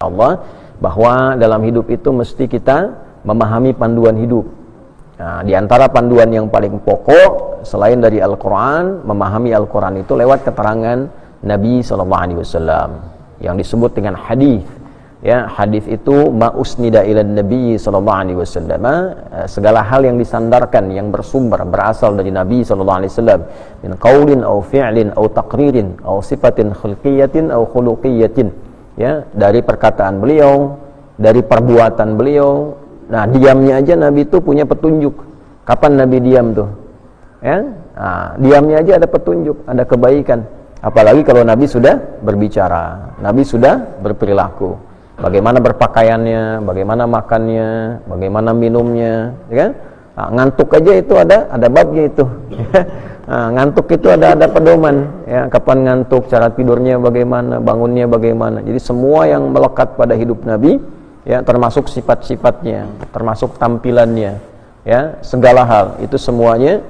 Allah bahwa dalam hidup itu mesti kita memahami panduan hidup. Nah, di antara panduan yang paling pokok selain dari Al-Quran, memahami Al-Quran itu lewat keterangan Nabi SAW yang disebut dengan hadis. Ya, hadis itu ma'usnida ila Nabi SAW, segala hal yang disandarkan, yang bersumber, berasal dari Nabi SAW, min qaulin au fi'lin au taqririn au sifatin khulqiyatin au khuluqiyatin, ya, dari perkataan beliau, dari perbuatan beliau. Nah, diamnya aja Nabi itu punya petunjuk. Kapan Nabi diam tuh? Ya, nah, diamnya aja ada petunjuk, ada kebaikan. Apalagi kalau Nabi sudah berbicara, Nabi sudah berperilaku. Bagaimana berpakaiannya, bagaimana makannya, bagaimana minumnya, ya kan? Nah, ngantuk aja itu ada babnya itu. Nah, ngantuk itu ada pedoman, ya, kapan ngantuk, cara tidurnya bagaimana, bangunnya bagaimana. Jadi semua yang melekat pada hidup Nabi, ya, termasuk sifat-sifatnya, termasuk tampilannya, ya, segala hal itu semuanya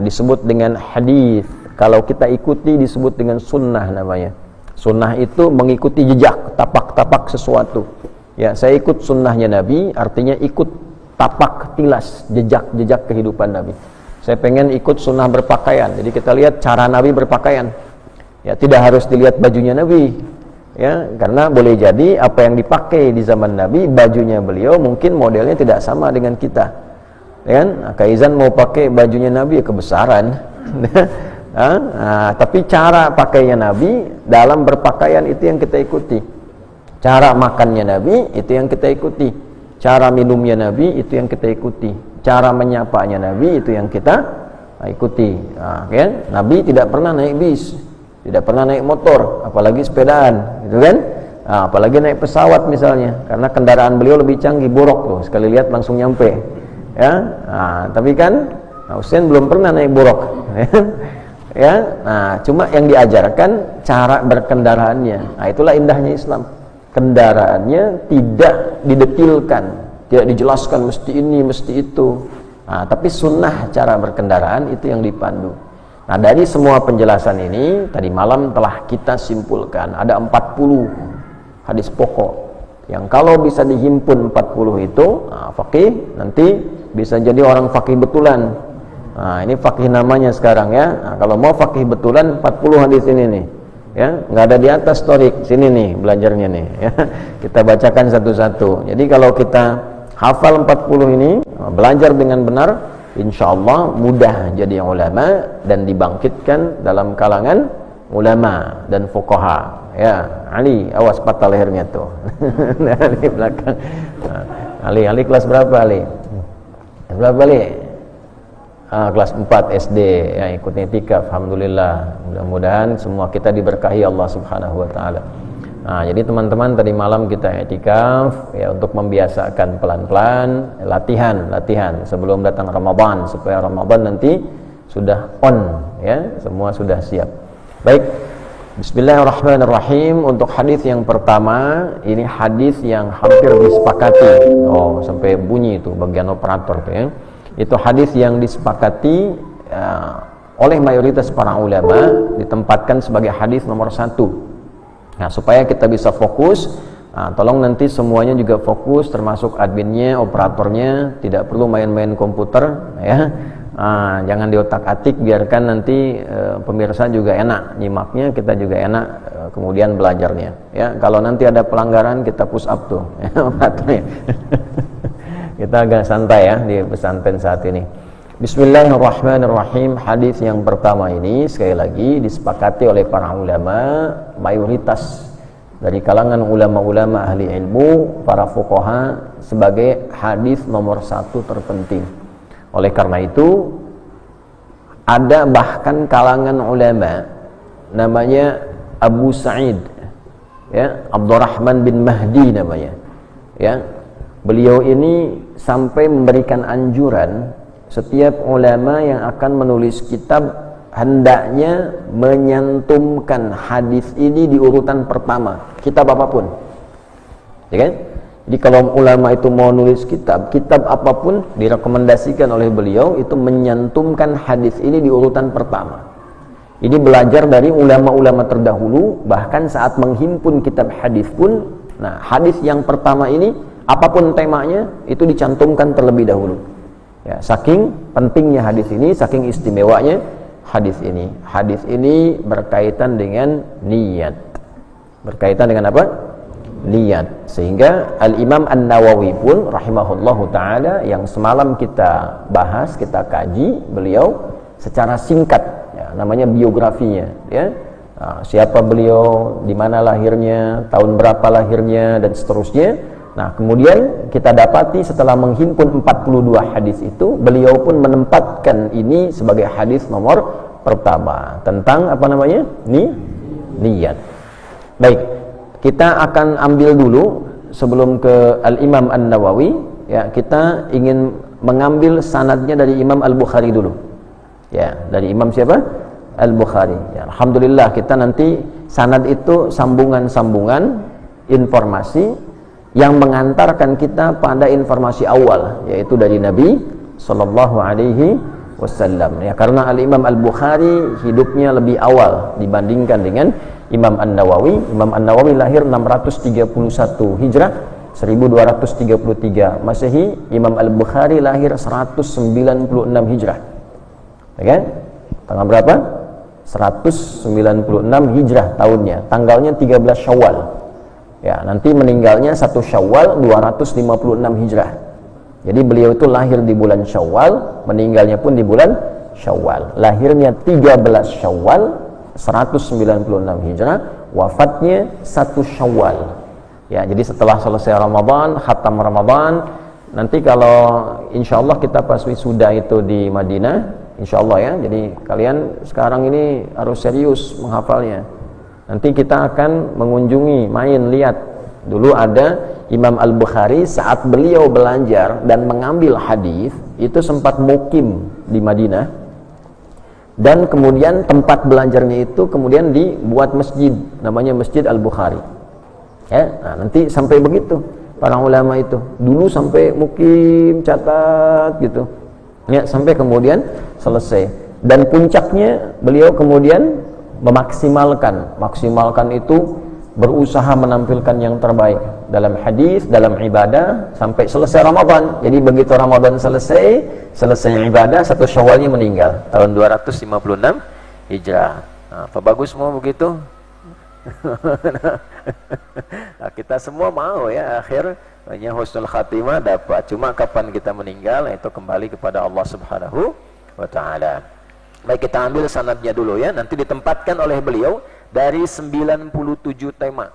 disebut dengan hadis. Kalau kita ikuti disebut dengan sunnah namanya. Sunnah itu mengikuti jejak, tapak-tapak sesuatu. Ya, saya ikut sunnahnya Nabi, artinya ikut tapak tilas, jejak-jejak kehidupan Nabi. Saya pengen ikut sunnah berpakaian, jadi kita lihat cara Nabi berpakaian. Ya, tidak harus dilihat bajunya Nabi. Ya, karena boleh jadi apa yang dipakai di zaman Nabi, bajunya beliau mungkin modelnya tidak sama dengan kita. Ya kan? Nah, Kaizan mau pakai bajunya Nabi ya kebesaran. Tapi cara pakainya Nabi dalam berpakaian itu yang kita ikuti. Cara makannya Nabi itu yang kita ikuti. Cara minumnya Nabi itu yang kita ikuti. Cara menyapanya Nabi itu yang kita ikuti. Kan? Nabi tidak pernah naik bis, tidak pernah naik motor, apalagi sepedaan, gitu kan? Apalagi naik pesawat misalnya, karena kendaraan beliau lebih canggih, borok tuh, sekali lihat langsung nyampe. Ya, tapi kan Husain belum pernah naik borok. Ya, cuma yang diajarkan cara berkendaraannya. Nah, itulah indahnya Islam. Kendaraannya tidak didetilkan, tidak dijelaskan mesti ini, mesti itu. Tapi sunnah cara berkendaraan itu yang dipandu. Nah, dari semua penjelasan ini tadi malam telah kita simpulkan ada 40 hadis pokok yang kalau bisa dihimpun 40 itu, faqih nanti bisa jadi orang faqih betulan. Nah, ini faqih namanya sekarang ya. Nah, kalau mau faqih betulan 40 hadis ini nih. Ya, nggak ada di atas torik, sini nih belajarnya nih ya. Kita bacakan satu-satu. Jadi kalau kita hafal 40 ini, belajar dengan benar, insyaallah mudah jadi ulama dan dibangkitkan dalam kalangan ulama dan fuqaha. Ya, Ali, awas patah lehernya tuh. Ali belakang. Ali kelas berapa Ali? Berapa Ali? Kelas 4 SD yang ikut i'tikaf. Alhamdulillah, mudah-mudahan semua kita diberkahi Allah Subhanahu wa taala. Jadi teman-teman, tadi malam kita i'tikaf ya untuk membiasakan pelan-pelan latihan sebelum datang Ramadan, supaya Ramadan nanti sudah on ya, semua sudah siap. Baik. Bismillahirrahmanirrahim. Untuk hadis yang pertama, ini hadis yang hampir disepakati. Sampai bunyi itu bagian operator tuh ya. Itu hadis yang disepakati oleh mayoritas para ulama, ditempatkan sebagai hadis nomor 1. Nah, supaya kita bisa fokus, tolong nanti semuanya juga fokus, termasuk adminnya, operatornya, tidak perlu main-main komputer ya. Jangan diotak-atik, biarkan nanti pemirsa juga enak nyimaknya, kita juga enak kemudian belajarnya ya. Kalau nanti ada pelanggaran, kita push up tuh ya, operatornya. Kita agak santai ya di pesantren saat ini. Bismillahirrahmanirrahim. Hadis yang pertama ini sekali lagi disepakati oleh para ulama, mayoritas dari kalangan ulama-ulama ahli ilmu, para fuqaha, sebagai hadis nomor 1 terpenting. Oleh karena itu ada bahkan kalangan ulama namanya Abu Sa'id ya, Abdurrahman bin Mahdi namanya ya. Beliau ini sampai memberikan anjuran setiap ulama yang akan menulis kitab hendaknya menyantumkan hadis ini di urutan pertama, kitab apapun. Ya kan? Jadi kalau ulama itu mau nulis kitab apapun direkomendasikan oleh beliau itu menyantumkan hadis ini di urutan pertama. Ini belajar dari ulama-ulama terdahulu, bahkan saat menghimpun kitab hadis pun Nah, hadis yang pertama ini apapun temanya itu dicantumkan terlebih dahulu. Ya, saking pentingnya hadis ini, saking istimewanya hadis ini. Hadis ini berkaitan dengan niat. Berkaitan dengan apa? Niat. Sehingga Al-Imam An-Nawawi pun rahimahullahu taala yang semalam kita bahas, kita kaji beliau secara singkat, ya, namanya biografinya, ya. Nah, siapa beliau, di mana lahirnya, tahun berapa lahirnya, dan seterusnya. Nah, kemudian kita dapati setelah menghimpun 42 hadis itu, beliau pun menempatkan ini sebagai hadis nomor pertama tentang apa namanya? Niat. Baik, kita akan ambil dulu sebelum ke Al-Imam An-Nawawi, ya, kita ingin mengambil sanadnya dari Imam Al-Bukhari dulu. Ya, dari Imam siapa? Al-Bukhari. Ya, alhamdulillah kita nanti sanad itu sambungan-sambungan informasi yang mengantarkan kita pada informasi awal, yaitu dari Nabi sallallahu alaihi wasallam. Ya, karena Al-Imam Al-Bukhari hidupnya lebih awal dibandingkan dengan Imam An-Nawawi. Imam An-Nawawi lahir 631 Hijrah, 1233 Masehi. Imam Al-Bukhari lahir 196 Hijrah. Ya kan? Tanggal berapa? 196 Hijrah tahunnya. Tanggalnya 13 Syawal. Ya, nanti meninggalnya 1 Syawal 256 Hijrah. Jadi beliau itu lahir di bulan Syawal, meninggalnya pun di bulan Syawal. Lahirnya 13 Syawal 196 Hijrah, wafatnya 1 Syawal. Ya, jadi setelah selesai Ramadan, khatam Ramadan, nanti kalau insya Allah kita pas wisuda itu di Madinah, insya Allah ya, jadi kalian sekarang ini harus serius menghafalnya. Nanti kita akan mengunjungi, main, lihat. Dulu ada Imam Al-Bukhari saat beliau belajar dan mengambil hadis itu sempat mukim di Madinah, dan kemudian tempat belajarnya itu kemudian dibuat masjid, namanya Masjid Al-Bukhari. Ya, nah, nanti sampai begitu para ulama itu dulu sampai mukim, catat gitu. Ya, sampai kemudian selesai. Dan puncaknya beliau kemudian maksimalkan itu, berusaha menampilkan yang terbaik dalam hadis, dalam ibadah sampai selesai Ramadan. Jadi begitu Ramadan selesai ibadah, 1 Syawalnya meninggal tahun 256 Hijrah. Nah, apa bagus mau begitu? Nah, kita semua mau ya akhirnya husnul khatimah dapat. Cuma kapan kita meninggal itu kembali kepada Allah Subhanahu wa taala. Baik, kita ambil sanadnya dulu ya. Nanti ditempatkan oleh beliau dari 97 tema.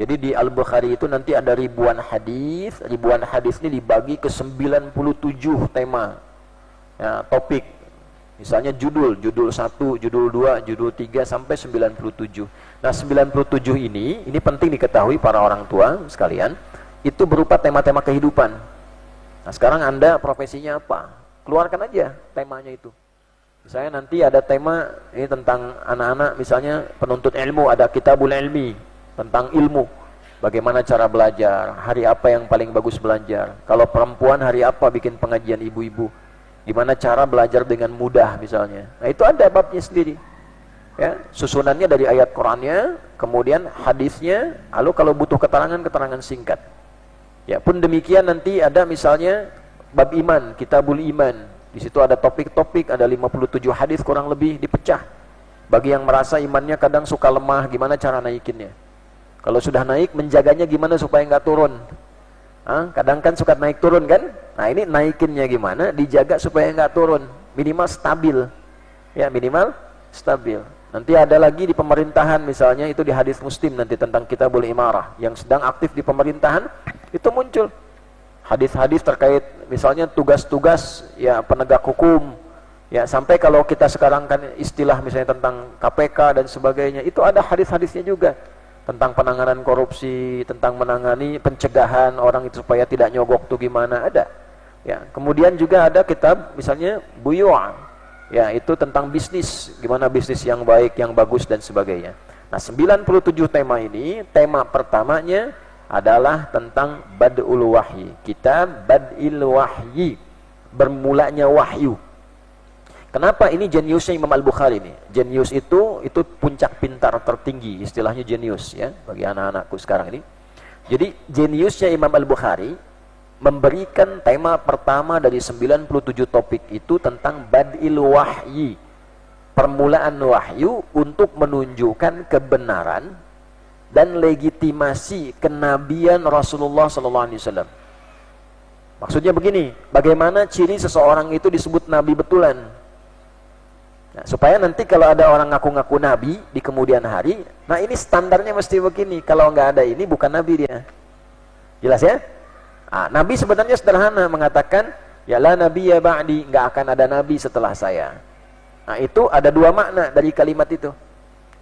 Jadi di Al-Bukhari itu nanti ada ribuan hadis. Ribuan hadis ini dibagi ke 97 tema. Ya, topik. Misalnya judul 1, judul 2, judul 3 sampai 97. Nah, 97 ini penting diketahui para orang tua sekalian, itu berupa tema-tema kehidupan. Nah, sekarang Anda profesinya apa? Keluarkan aja temanya itu. Misalnya nanti ada tema ini tentang anak-anak, misalnya penuntut ilmu, ada Kitabul Ilmi tentang ilmu. Bagaimana cara belajar, hari apa yang paling bagus belajar. Kalau perempuan hari apa bikin pengajian ibu-ibu. Gimana cara belajar dengan mudah misalnya. Nah, itu ada babnya sendiri. Ya, susunannya dari ayat Qur'annya, kemudian hadisnya, lalu kalau butuh keterangan singkat. Ya, pun demikian nanti ada misalnya bab iman, Kitabul Iman. Di situ ada topik-topik, ada 57 hadis kurang lebih dipecah. Bagi yang merasa imannya kadang suka lemah, gimana cara naikinnya? Kalau sudah naik, menjaganya gimana supaya nggak turun? Kadang kan suka naik turun kan? Nah, ini naikinnya gimana? Dijaga supaya nggak turun, minimal stabil. Ya, minimal stabil. Nanti ada lagi di pemerintahan misalnya, itu di hadis Muslim nanti tentang Kitabul Imarah, yang sedang aktif di pemerintahan itu muncul hadis-hadis terkait misalnya tugas-tugas ya penegak hukum. Ya, sampai kalau kita sekarang kan istilah misalnya tentang KPK dan sebagainya, itu ada hadis-hadisnya juga. Tentang penanganan korupsi, tentang menangani pencegahan orang itu supaya tidak nyogok tuh gimana, ada. Ya, kemudian juga ada kitab misalnya Buyu'an. Ya, itu tentang bisnis, gimana bisnis yang baik, yang bagus dan sebagainya. Nah, 97 tema ini, tema pertamanya adalah tentang Bad'ul Wahyi. Kitab Bad'il Wahyi, bermulanya wahyu. Kenapa ini jeniusnya Imam Al-Bukhari ini? Jenius itu puncak pintar tertinggi, istilahnya jenius ya bagi anak-anakku sekarang ini. Jadi jeniusnya Imam Al-Bukhari memberikan tema pertama dari 97 topik itu tentang bad'il wahyi, permulaan wahyu, untuk menunjukkan kebenaran dan legitimasi kenabian Rasulullah SAW. Maksudnya begini, bagaimana ciri seseorang itu disebut nabi betulan. Nah, supaya nanti kalau ada orang ngaku-ngaku nabi di kemudian hari, nah ini standarnya mesti begini. Kalau nggak ada ini bukan nabi dia. Jelas ya? Nah, nabi sebenarnya sederhana, mengatakan ya la nabiyya ba'di, nggak akan ada nabi setelah saya. Nah, itu ada dua makna dari kalimat itu.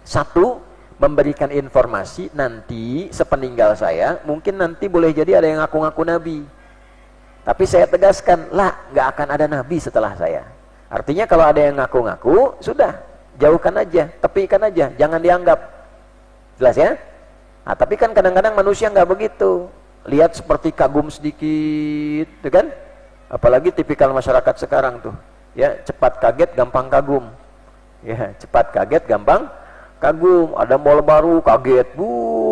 Satu, memberikan informasi nanti sepeninggal saya, mungkin nanti boleh jadi ada yang ngaku-ngaku nabi. Tapi saya tegaskan, lah, nggak akan ada nabi setelah saya. Artinya kalau ada yang ngaku-ngaku, sudah, jauhkan aja, tepikan aja, jangan dianggap. Jelas ya? Nah, tapi kan kadang-kadang manusia nggak begitu. Lihat seperti kagum sedikit, tuh kan? Apalagi tipikal masyarakat sekarang tuh. Ya, cepat kaget, gampang kagum. Ya, cepat kaget, gampang kagum. Ada mall baru, kaget,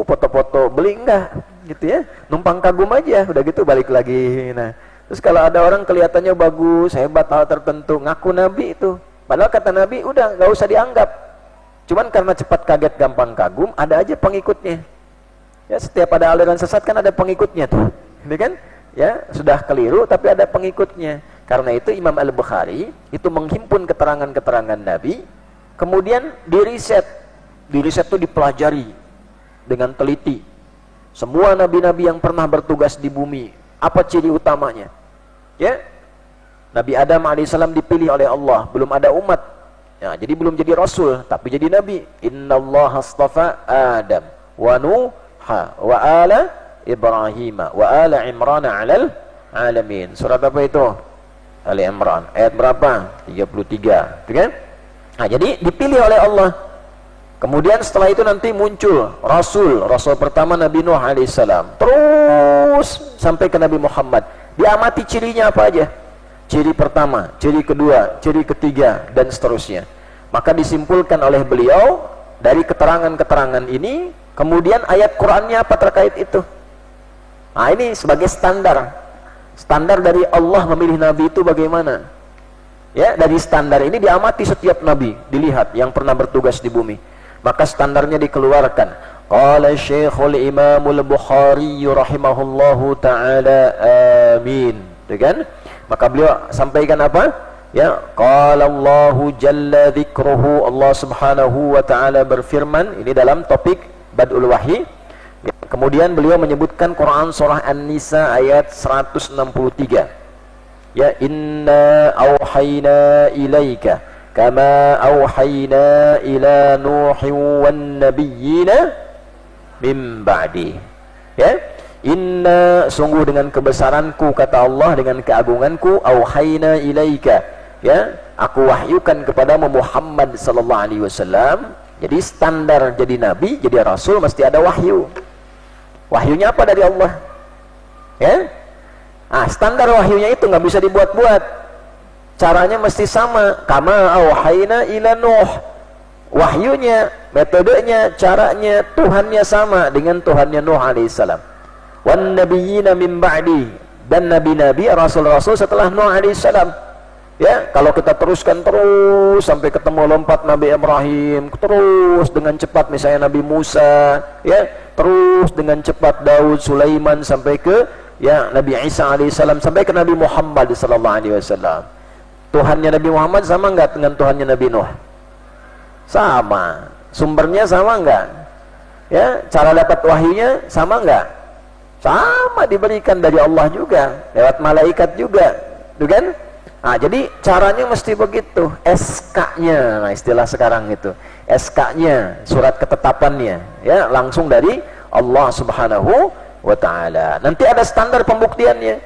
foto-foto, beli enggak? Gitu ya, numpang kagum aja, udah gitu balik lagi. Nah, terus kalau ada orang kelihatannya bagus, hebat hal tertentu, ngaku nabi itu. Padahal kata nabi, udah nggak usah dianggap. Cuman karena cepat kaget, gampang kagum, ada aja pengikutnya. Ya, setiap ada aliran sesat kan ada pengikutnya tuh. Ini kan, ya sudah keliru tapi ada pengikutnya. Karena itu Imam Al-Bukhari itu menghimpun keterangan-keterangan Nabi, kemudian diriset itu dipelajari dengan teliti. Semua nabi-nabi yang pernah bertugas di bumi, apa ciri utamanya? Ya, Nabi Adam alaihissalam dipilih oleh Allah, belum ada umat. Ya, jadi belum jadi rasul, tapi jadi nabi. Innallaha astafa Adam wa Nuha wa ala Ibrahim wa ala Imran 'alal alamin. Surat apa itu? Ali Imran. Ayat berapa? 33. Itu kan? Nah, jadi dipilih oleh Allah. Kemudian setelah itu nanti muncul Rasul pertama Nabi Nuh alaihissalam, terus sampai ke Nabi Muhammad. Diamati cirinya apa aja? Ciri pertama, ciri kedua, ciri ketiga, dan seterusnya. Maka disimpulkan oleh beliau dari keterangan-keterangan ini, kemudian ayat Qur'annya apa terkait itu. Nah, ini sebagai standar dari Allah memilih Nabi itu bagaimana. Ya, dari standar ini diamati setiap Nabi, dilihat yang pernah bertugas di bumi. Maka standarnya dikeluarkan. Qala Syekhul Imamul Bukhari rahimahullahu ta'ala amin. Itu kan? Maka beliau sampaikan apa? Ya, qala Allahu jalla dzikruhu, Allah Subhanahu wa ta'ala berfirman, ini dalam topik Bad'ul Wahyi. Ya, kemudian beliau menyebutkan Quran surah An-Nisa ayat 163. Ya, inna auhayna ilaika kama auhayna ila Nuhin wan nabiyyina min ba'di. Ya, inna, sungguh dengan kebesaranku, kata Allah, dengan keagunganku, auhayna ilaika, ya, aku wahyukan kepadamu Muhammad sallallahu alaihi wasallam. Jadi standar jadi nabi, jadi rasul mesti ada wahyu. Wahyunya apa dari Allah? Ya, standar wahyunya itu nggak bisa dibuat-buat. Caranya mesti sama, kama auhayna ila Nuh. Wahyunya, metodenya, caranya, Tuhannya sama dengan Tuhannya Nuh alaihissalam. Wan nabiyyina min ba'di, dan nabi-nabi, rasul-rasul setelah Nuh alaihissalam. Ya, kalau kita teruskan terus sampai ketemu lompat Nabi Ibrahim, terus dengan cepat misalnya Nabi Musa, ya, terus dengan cepat Daud, Sulaiman, sampai ke ya Nabi Isa alaihissalam, sampai ke Nabi Muhammad sallallahu alaihi wasallam. Tuhannya Nabi Muhammad sama enggak dengan Tuhannya Nabi Nuh? Sama. Sumbernya sama enggak? Ya, cara dapat wahyunya sama enggak? Sama, diberikan dari Allah juga, lewat malaikat juga, tuh kan? Nah, jadi caranya mesti begitu. SK-nya, nah istilah sekarang itu, SK-nya, surat ketetapannya, ya, langsung dari Allah Subhanahu wa ta'ala. Nanti ada standar pembuktiannya.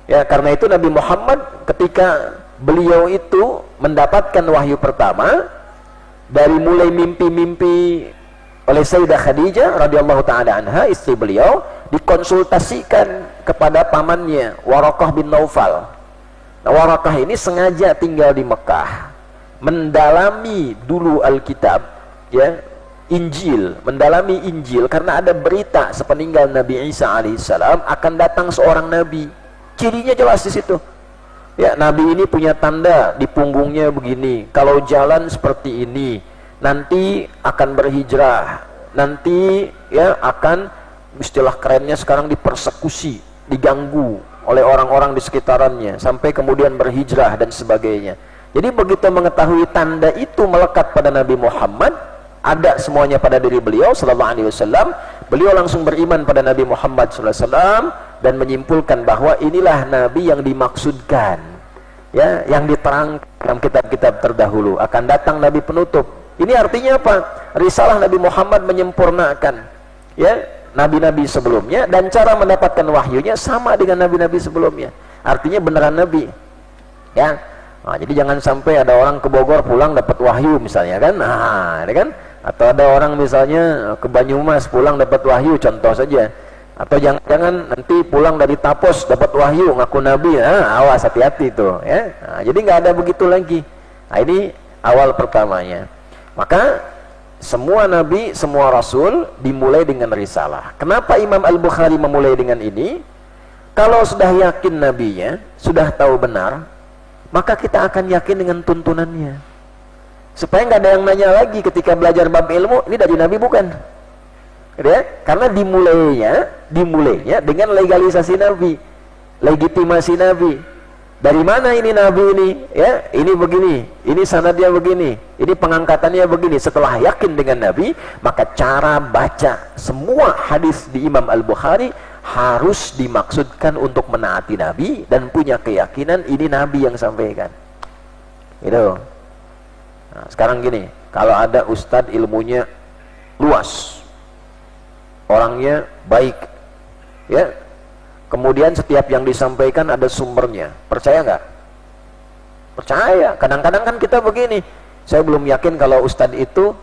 Ya, karena itu Nabi Muhammad ketika beliau itu mendapatkan wahyu pertama, dari mulai mimpi-mimpi oleh Sayyidah Khadijah radhiyallahu ta'ala anha, istri beliau, dikonsultasikan kepada pamannya Waraqah bin Naufal. Nah, Waraqah ini sengaja tinggal di Mekah, mendalami dulu Alkitab, ya, Injil, mendalami Injil karena ada berita sepeninggal Nabi Isa alaihissalam akan datang seorang nabi. Cirinya jelas di situ. Ya, nabi ini punya tanda di punggungnya begini. Kalau jalan seperti ini, nanti akan berhijrah. Nanti ya akan, istilah kerennya sekarang, dipersekusi, diganggu oleh orang-orang di sekitarannya sampai kemudian berhijrah dan sebagainya. Jadi begitu mengetahui tanda itu melekat pada Nabi Muhammad, ada semuanya pada diri beliau sallallahu alaihi wasallam, beliau langsung beriman pada Nabi Muhammad sallallahu alaihi wasallam dan menyimpulkan bahwa inilah nabi yang dimaksudkan, ya, yang diterangkan dalam kitab-kitab terdahulu, akan datang nabi penutup. Ini artinya apa? Risalah Nabi Muhammad menyempurnakan, ya, nabi-nabi sebelumnya, dan cara mendapatkan wahyunya sama dengan nabi-nabi sebelumnya. Artinya beneran nabi, ya. Nah, jadi jangan sampai ada orang ke Bogor pulang dapat wahyu misalnya kan, nah, ya kan? Atau ada orang misalnya ke Banyumas pulang dapat wahyu, contoh saja. Atau jangan-jangan nanti pulang dari Tapos dapat wahyu ngaku nabi, awas, hati-hati tuh, ya. Nah, jadi nggak ada begitu lagi. Nah, ini awal pertamanya. Maka semua nabi, semua rasul dimulai dengan risalah. Kenapa Imam Al-Bukhari memulai dengan ini? Kalau sudah yakin nabinya, sudah tahu benar, maka kita akan yakin dengan tuntunannya. Supaya nggak ada yang nanya lagi ketika belajar bab ilmu, ini dari nabi bukan? Ya? Karena dimulainya dengan legalisasi nabi, legitimasi nabi. Dari mana ini nabi ini? Ya, ini begini, ini sanadnya begini, ini pengangkatannya begini. Setelah yakin dengan nabi, maka cara baca semua hadis di Imam Al-Bukhari harus dimaksudkan untuk menaati nabi dan punya keyakinan ini nabi yang sampaikan. Gitu. Nah, sekarang gini, kalau ada ustadz ilmunya luas, orangnya baik, ya, kemudian setiap yang disampaikan ada sumbernya, percaya nggak? Percaya. Kadang-kadang kan kita begini, saya belum yakin kalau ustadz itu,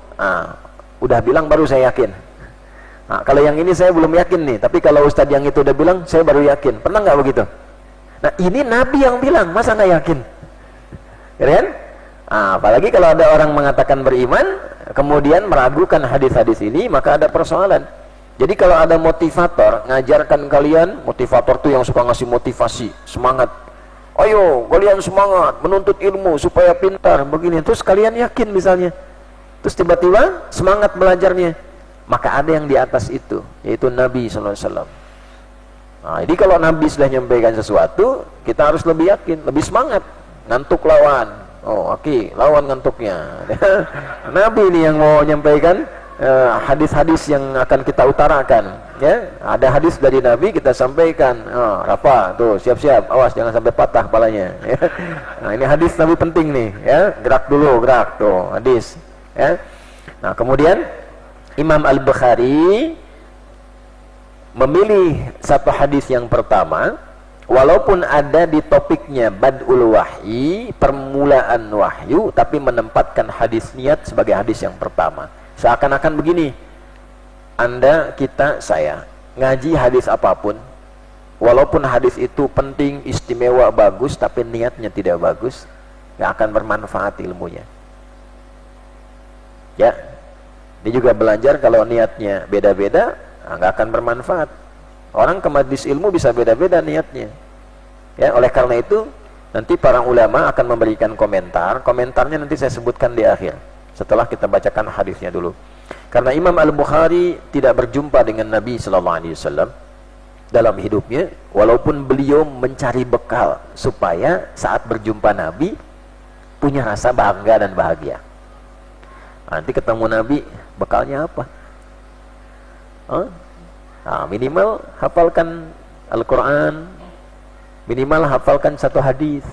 udah bilang baru saya yakin. Nah, kalau yang ini saya belum yakin nih, tapi kalau ustadz yang itu udah bilang, saya baru yakin. Pernah nggak begitu? Nah, ini nabi yang bilang, masa nggak yakin? Kan? Apalagi kalau ada orang mengatakan beriman, kemudian meragukan hadis-hadis ini, maka ada persoalan. Jadi kalau ada motivator ngajarkan kalian, motivator tuh yang suka ngasih motivasi, semangat. Ayo, kalian semangat menuntut ilmu supaya pintar, begini. Terus kalian yakin misalnya. Terus tiba-tiba semangat belajarnya. Maka ada yang di atas itu, yaitu Nabi sallallahu alaihi wasallam. Nah, jadi kalau Nabi sudah menyampaikan sesuatu, kita harus lebih yakin, lebih semangat. Ngantuk lawan. Oh, oke, lawan ngantuknya. Nabi ini yang mau menyampaikan hadis-hadis yang akan kita utarakan, ya. Ada hadis dari Nabi kita sampaikan. Rafa, tuh siap-siap, awas jangan sampai patah kepalanya, ya. Nah, ini hadis Nabi penting nih, ya. Gerak dulu, gerak tuh hadis, ya. Nah, kemudian Imam Al-Bukhari memilih satu hadis yang pertama, walaupun ada di topiknya Bad'ul Wahyi, permulaan wahyu, tapi menempatkan hadis niat sebagai hadis yang pertama. Seakan-akan begini, Anda, kita, saya ngaji hadis apapun, walaupun hadis itu penting, istimewa, bagus, tapi niatnya tidak bagus, nggak akan bermanfaat ilmunya. Ya, ini juga belajar kalau niatnya beda-beda, nggak akan bermanfaat. Orang ke majelis ilmu bisa beda-beda niatnya. Ya, oleh karena itu nanti para ulama akan memberikan komentar. Komentarnya nanti saya sebutkan di akhir, setelah kita bacakan hadisnya dulu. Karena Imam Al-Bukhari tidak berjumpa dengan Nabi sallallahu alaihi wasallam dalam hidupnya, walaupun beliau mencari bekal supaya saat berjumpa Nabi punya rasa bangga dan bahagia. Nanti ketemu Nabi, bekalnya apa? Minimal hafalkan Al-Quran, minimal hafalkan satu hadis,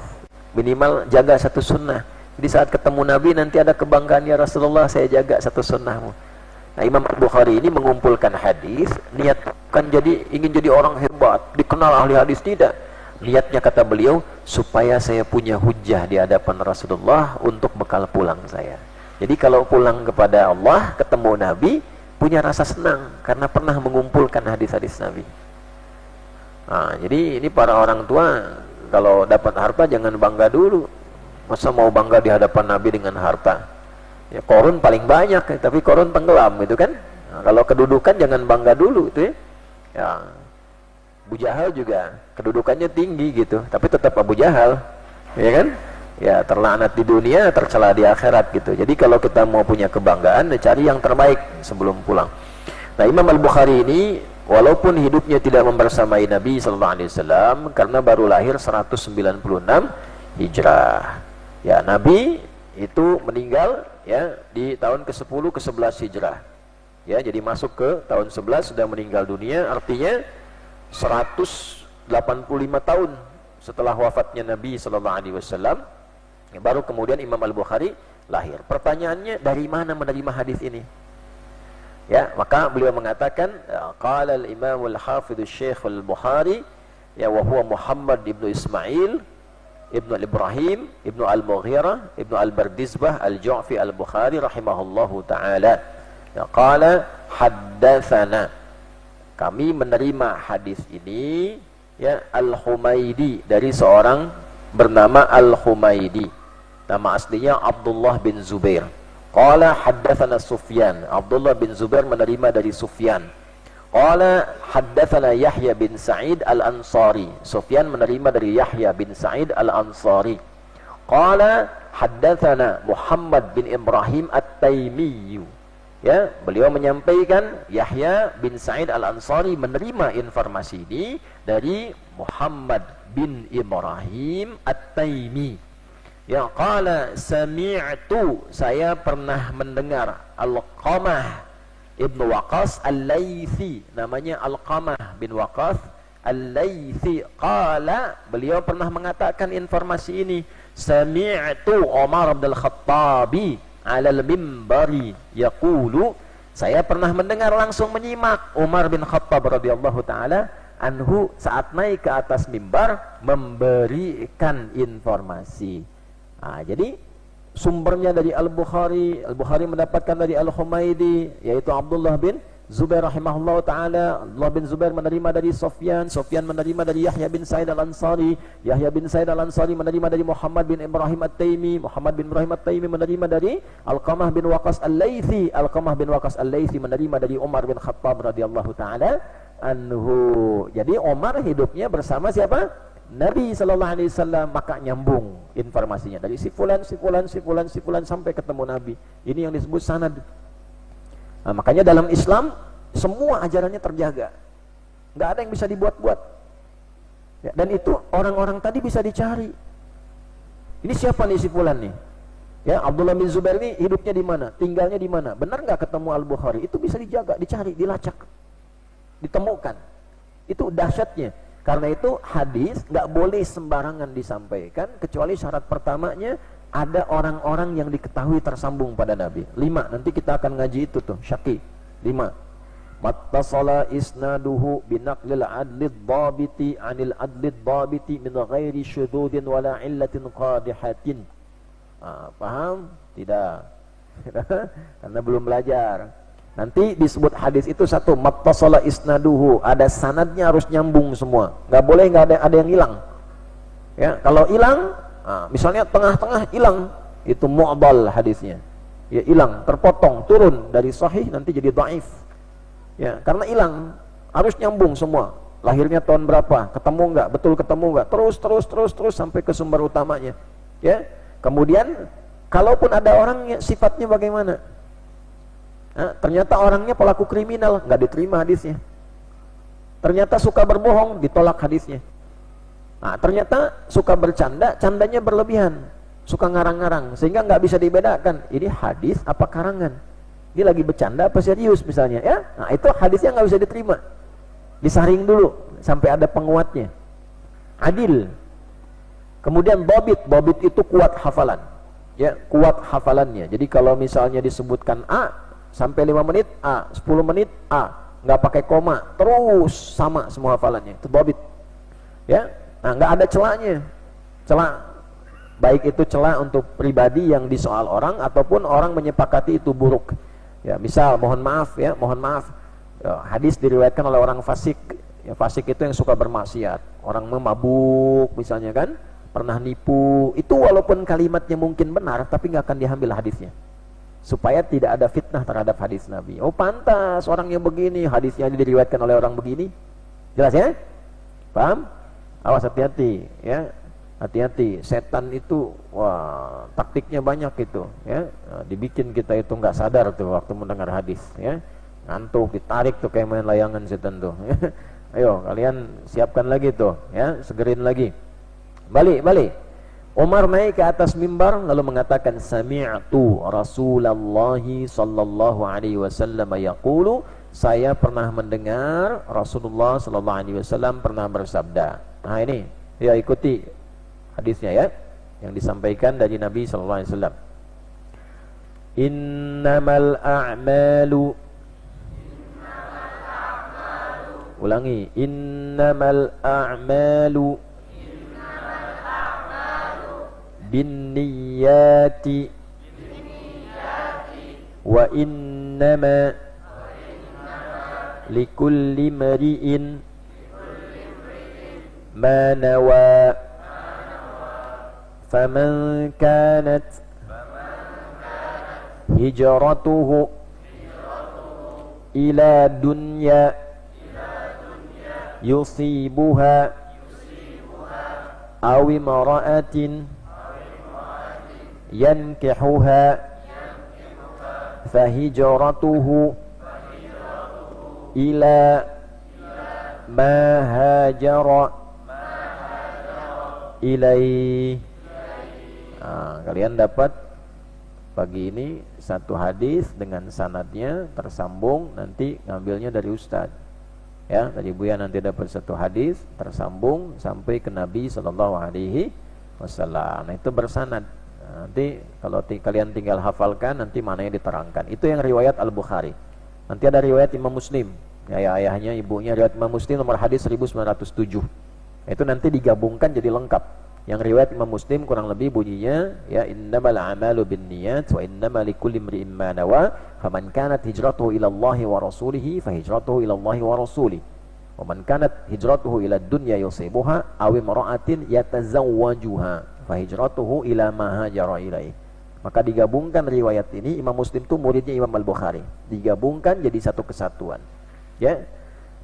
minimal jaga satu sunnah. Jadi saat ketemu Nabi nanti ada kebanggaan, ya Rasulullah, saya jaga satu sunnahmu. Nah, Imam Bukhari ini mengumpulkan hadis, niat kan jadi ingin jadi orang hebat, dikenal ahli hadis, tidak. Niatnya kata beliau, supaya saya punya hujjah di hadapan Rasulullah untuk bekal pulang saya. Jadi kalau pulang kepada Allah, ketemu Nabi, punya rasa senang karena pernah mengumpulkan hadis-hadis Nabi. Nah, jadi ini para orang tua kalau dapat harta jangan bangga dulu. Masa mau bangga di hadapan Nabi dengan harta? Ya, Qarun paling banyak, tapi Qarun tenggelam itu kan. Nah, kalau kedudukan jangan bangga dulu itu ya. Ya, Abu Jahal juga kedudukannya tinggi gitu, tapi tetap Abu Jahal, ya kan? Ya, terlaknat di dunia, tercela di akhirat gitu. Jadi kalau kita mau punya kebanggaan, ya cari yang terbaik sebelum pulang. Nah, Imam Al-Bukhari ini walaupun hidupnya tidak membersamai Nabi sallallahu alaihi wasallam karena baru lahir 196 Hijrah. Ya, Nabi itu meninggal ya di tahun ke-10 ke-11 Hijrah. Ya, jadi masuk ke tahun 11 sudah meninggal dunia, artinya 185 tahun setelah wafatnya Nabi sallallahu alaihi wasallam ya, baru kemudian Imam Al-Bukhari lahir. Pertanyaannya, dari mana menerima hadis ini? Ya, maka beliau mengatakan qala al-Imam al-Hafidz Syekh Al-Bukhari ya wa huwa Muhammad ibnu Ismail Ibnu Ibrahim, Ibnu Al-Mughirah, Ibnu Al-Bardizbah, Al-Ju'fi Al-Bukhari rahimahullahu ta'ala. Ya, qala haddatsana. Kami menerima hadis ini ya Al-Humaidi dari seorang bernama Al-Humaidi. Nama aslinya Abdullah bin Zubair. Qala haddatsana Sufyan. Abdullah bin Zubair menerima dari Sufyan. Qala haddatsana Yahya bin Sa'id Al-Ansari. Sufyan menerima dari Yahya bin Sa'id Al-Ansari. Qala haddatsana Muhammad bin Ibrahim At-Taimi. Ya, beliau menyampaikan Yahya bin Sa'id Al-Ansari menerima informasi ini dari Muhammad bin Ibrahim At-Taimi. Ya, qala sami'tu, saya pernah mendengar Al-Qamah Ibnu Waqqas Al-Laythi, namanya Al-Qamah bin Waqqas Al-Laythi. Qala, beliau pernah mengatakan informasi ini, sami'tu Umar bin Al-Khattabi 'ala al-mimbari yaqulu, saya pernah mendengar langsung menyimak Umar bin Khattab radhiyallahu taala anhu saat naik ke atas mimbar memberikan informasi. Nah, jadi sumbernya dari Al-Bukhari, Al-Bukhari mendapatkan dari Al-Humaidi yaitu Abdullah bin Zubair rahimahullah ta'ala. Abdullah bin Zubair menerima dari Sufyan, Sufyan menerima dari Yahya bin Sa'id Al-Ansari, Yahya bin Sa'id Al-Ansari menerima dari Muhammad bin Ibrahim At-Taimi, Muhammad bin Ibrahim At-Taimi menerima dari Al-Qamah bin Waqqas Al-Laythi, Al-Qamah bin Waqqas Al-Laythi menerima dari Umar bin Khattab radhiyallahu ta'ala anhu. Jadi Umar hidupnya bersama siapa? Nabi sallallahu alaihi wasallam, maka nyambung informasinya dari si fulan sampai ketemu Nabi. Ini yang disebut sanad. Nah, makanya dalam Islam semua ajarannya terjaga. Enggak ada yang bisa dibuat-buat. Ya, dan itu orang-orang tadi bisa dicari. Ini siapa nih si fulan nih? Ya, Abdullah bin Zubair ini hidupnya di mana? Tinggalnya di mana? Benar enggak ketemu Al-Bukhari? Itu bisa dijaga, dicari, dilacak. Ditemukan. Itu dahsyatnya. Karena itu hadis nggak boleh sembarangan disampaikan kecuali syarat pertamanya ada orang-orang yang diketahui tersambung pada Nabi. 5, nanti kita akan ngaji itu tuh, syaqi. 5. Mattasala isnaduhu binaqlil adlid dhabiti anil adlid dhabiti min ghairi syududin wala illatin qadihatin. Paham? Tidak. Karena belum belajar. Nanti disebut hadis itu satu, mattasala isnaduhu, ada sanadnya harus nyambung semua. Enggak boleh enggak ada yang hilang. Ya, kalau hilang, misalnya tengah-tengah hilang, itu mu'dal hadisnya. Ya, hilang, terpotong, turun dari sahih nanti jadi dhaif. Ya, karena hilang, harus nyambung semua. Lahirnya tahun berapa? Ketemu enggak? Betul ketemu enggak? Terus sampai ke sumber utamanya. Ya. Kemudian kalaupun ada orangnya, sifatnya bagaimana? Ternyata orangnya pelaku kriminal, nggak diterima hadisnya. Ternyata suka berbohong, ditolak hadisnya. Ternyata suka bercanda, candanya berlebihan, suka ngarang-ngarang, sehingga nggak bisa dibedakan ini hadis apa karangan. Dia lagi bercanda apa serius misalnya, ya? Nah, itu hadisnya nggak bisa diterima. Disaring dulu sampai ada penguatnya. Adil. Kemudian bobit itu kuat hafalan, ya, kuat hafalannya. Jadi kalau misalnya disebutkan A sampai 5 menit A, 10 menit A, nggak pakai koma, terus sama semua hafalannya, itu bobit. Ya, nah nggak ada celahnya, celah baik itu celah untuk pribadi yang disoal orang ataupun orang menyepakati itu buruk. Ya, misal mohon maaf, ya, hadis diriwayatkan oleh orang fasik. Ya, fasik itu yang suka bermaksiat, orang memabuk misalnya kan, pernah nipu, itu walaupun kalimatnya mungkin benar tapi nggak akan diambil hadisnya. supaya tidak ada fitnah terhadap hadis Nabi. Oh pantas orang yang begini hadisnya diriwayatkan oleh orang begini. Jelas ya? Paham? Awas hati-hati ya. Hati-hati, setan itu wah taktiknya banyak itu ya. Nah, dibikin kita itu nggak sadar tuh waktu mendengar hadis ya. Ngantuk, ditarik tuh kayak main layangan setan tuh. Ayo kalian siapkan lagi tuh ya, segerin lagi. Balik. Umar naik ke atas mimbar lalu mengatakan sami'tu Rasulullah sallallahu alaihi wasallam yaqulu, saya pernah mendengar Rasulullah sallallahu alaihi wasallam pernah bersabda. Nah ini, ya ikuti hadisnya ya yang disampaikan dari Nabi sallallahu alaihi wasallam. Innamal a'malu, ulangi, innamal a'malu binniyati wa innama likulli mri'in ma nawa faman kanat hijratuhu ila dunya yusibuha aw imra'atin yankihuha fahijratuhu ila ma hajara ilaih. Nah, kalian dapat pagi ini satu hadis dengan sanadnya tersambung, nanti ngambilnya dari Ustadz ya, dari Buya nanti dapat satu hadis tersambung sampai ke Nabi sallallahu alaihi wasallam. Nah, itu bersanad. Nanti kalau kalian tinggal hafalkan, nanti mananya diterangkan. Itu yang riwayat Al-Bukhari. Nanti ada riwayat Imam Muslim, ya, ayahnya, ibunya, riwayat Imam Muslim nomor hadis 1907. Itu nanti digabungkan jadi lengkap. Yang riwayat Imam Muslim kurang lebih bunyinya ya, innamal a'malu binniyat wa innamal likulli imri'in ma nawa faman kanat hijratuhu ila Allahi wa rasulihi fa hijratuhu ila Allahi wa rasulihi wa man kanat hijratuhu ila dunya yusibuha aw imra'atin yatazawwajuha fa hijratuhu ila ma hajara ilaih. Maka digabungkan riwayat ini, Imam Muslim itu muridnya Imam Al-Bukhari, digabungkan jadi satu kesatuan ya.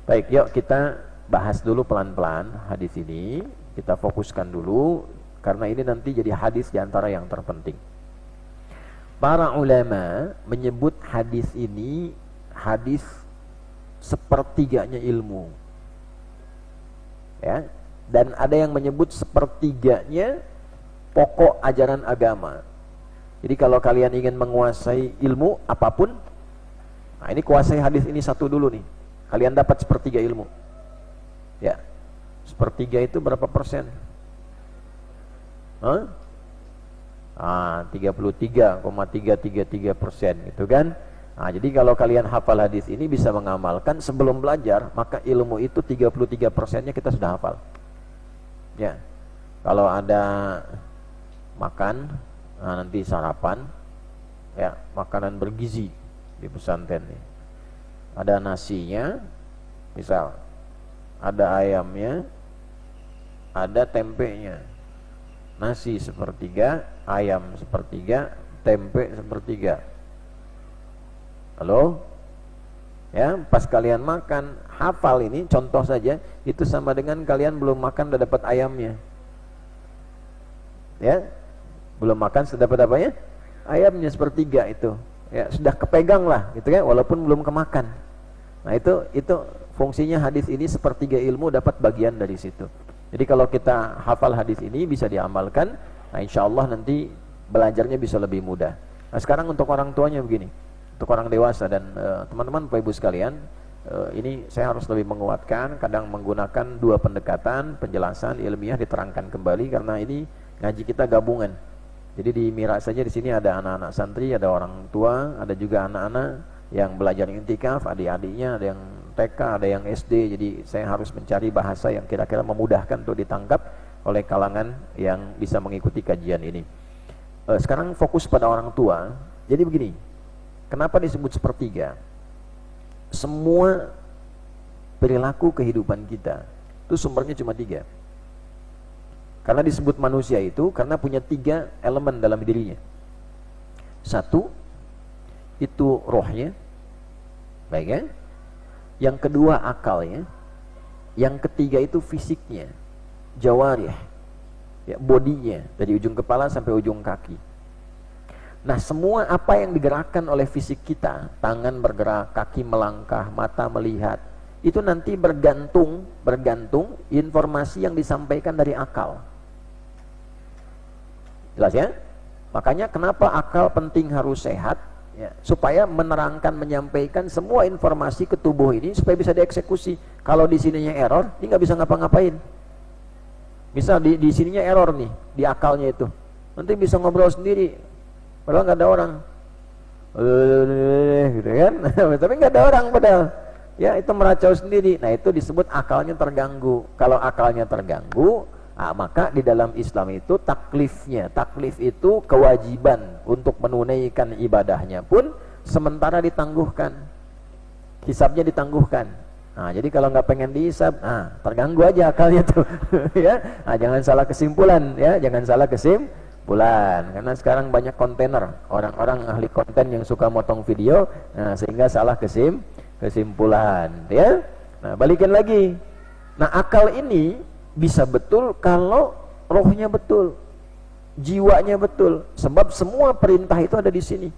Baik, yuk kita bahas dulu pelan-pelan hadis ini. Kita fokuskan dulu karena ini nanti jadi hadis diantara yang terpenting. Para ulama menyebut hadis ini hadis sepertiganya ilmu ya, dan ada yang menyebut sepertiganya pokok ajaran agama. Jadi kalau kalian ingin menguasai ilmu apapun, nah ini kuasai hadis ini satu dulu nih, kalian dapat sepertiga ilmu ya. Sepertiga itu berapa persen? 33,333% gitu kan. Nah, jadi kalau kalian hafal hadis ini bisa mengamalkan sebelum belajar, maka ilmu itu 33%-nya kita sudah hafal ya. Kalau ada makan, nah nanti sarapan ya, makanan bergizi di pesantren nih, ada nasinya misal, ada ayamnya, ada tempenya. Nasi sepertiga, ayam sepertiga, tempe sepertiga. Halo? Ya, pas kalian makan, hafal ini contoh saja, itu sama dengan kalian belum makan udah dapat ayamnya. Ya. Belum makan sudah dapat apanya? Ayamnya sepertiga itu. Ya, sudah kepegang lah gitu kan, walaupun belum kemakan. Nah, itu fungsinya hadis ini, sepertiga ilmu dapat bagian dari situ. Jadi kalau kita hafal hadis ini bisa diamalkan, nah insya Allah nanti belajarnya bisa lebih mudah. Nah sekarang untuk orang tuanya begini, untuk orang dewasa dan teman-teman Bapak Ibu sekalian, ini saya harus lebih menguatkan, kadang menggunakan dua pendekatan, penjelasan ilmiah diterangkan kembali karena ini ngaji kita gabungan. Jadi di Mira saja di sini ada anak-anak santri, ada orang tua, ada juga anak-anak yang belajar intikaf, adik-adiknya ada yang TK, ada yang SD. Jadi saya harus mencari bahasa yang kira-kira memudahkan untuk ditangkap oleh kalangan yang bisa mengikuti kajian ini. Sekarang fokus pada orang tua. Jadi begini, kenapa disebut sepertiga? Semua perilaku kehidupan kita itu sumbernya cuma tiga. Karena disebut manusia itu karena punya tiga elemen dalam dirinya. Satu, itu rohnya. Baik ya. Yang kedua akalnya. Yang ketiga itu fisiknya. Jawarih. Ya, bodinya dari ujung kepala sampai ujung kaki. Nah, semua apa yang digerakkan oleh fisik kita, tangan bergerak, kaki melangkah, mata melihat, itu nanti bergantung informasi yang disampaikan dari akal. Jelas ya? Makanya kenapa akal penting harus sehat, ya, supaya menerangkan, menyampaikan semua informasi ke tubuh ini supaya bisa dieksekusi. Kalau di sininya error, dia nggak bisa ngapa-ngapain. Misal di sininya error nih, di akalnya itu, nanti bisa ngobrol sendiri. Padahal nggak ada orang, gitu kan? Tapi nggak ada orang padahal. Ya, itu meracau sendiri. Nah, itu disebut akalnya terganggu. Kalau akalnya terganggu, maka di dalam Islam itu taklifnya. Taklif itu kewajiban untuk menunaikan ibadahnya pun sementara ditangguhkan. Hisabnya ditangguhkan. Nah, jadi kalau nggak pengen dihisab, terganggu aja akalnya tuh. Ya, jangan salah kesimpulan, ya, jangan salah kesimpulan. Karena sekarang banyak kontainer, orang-orang ahli konten yang suka motong video, sehingga salah kesimpulan, ya. Nah, balikin lagi. Nah, akal ini bisa betul kalau rohnya betul, jiwanya betul, sebab semua perintah itu ada di sini.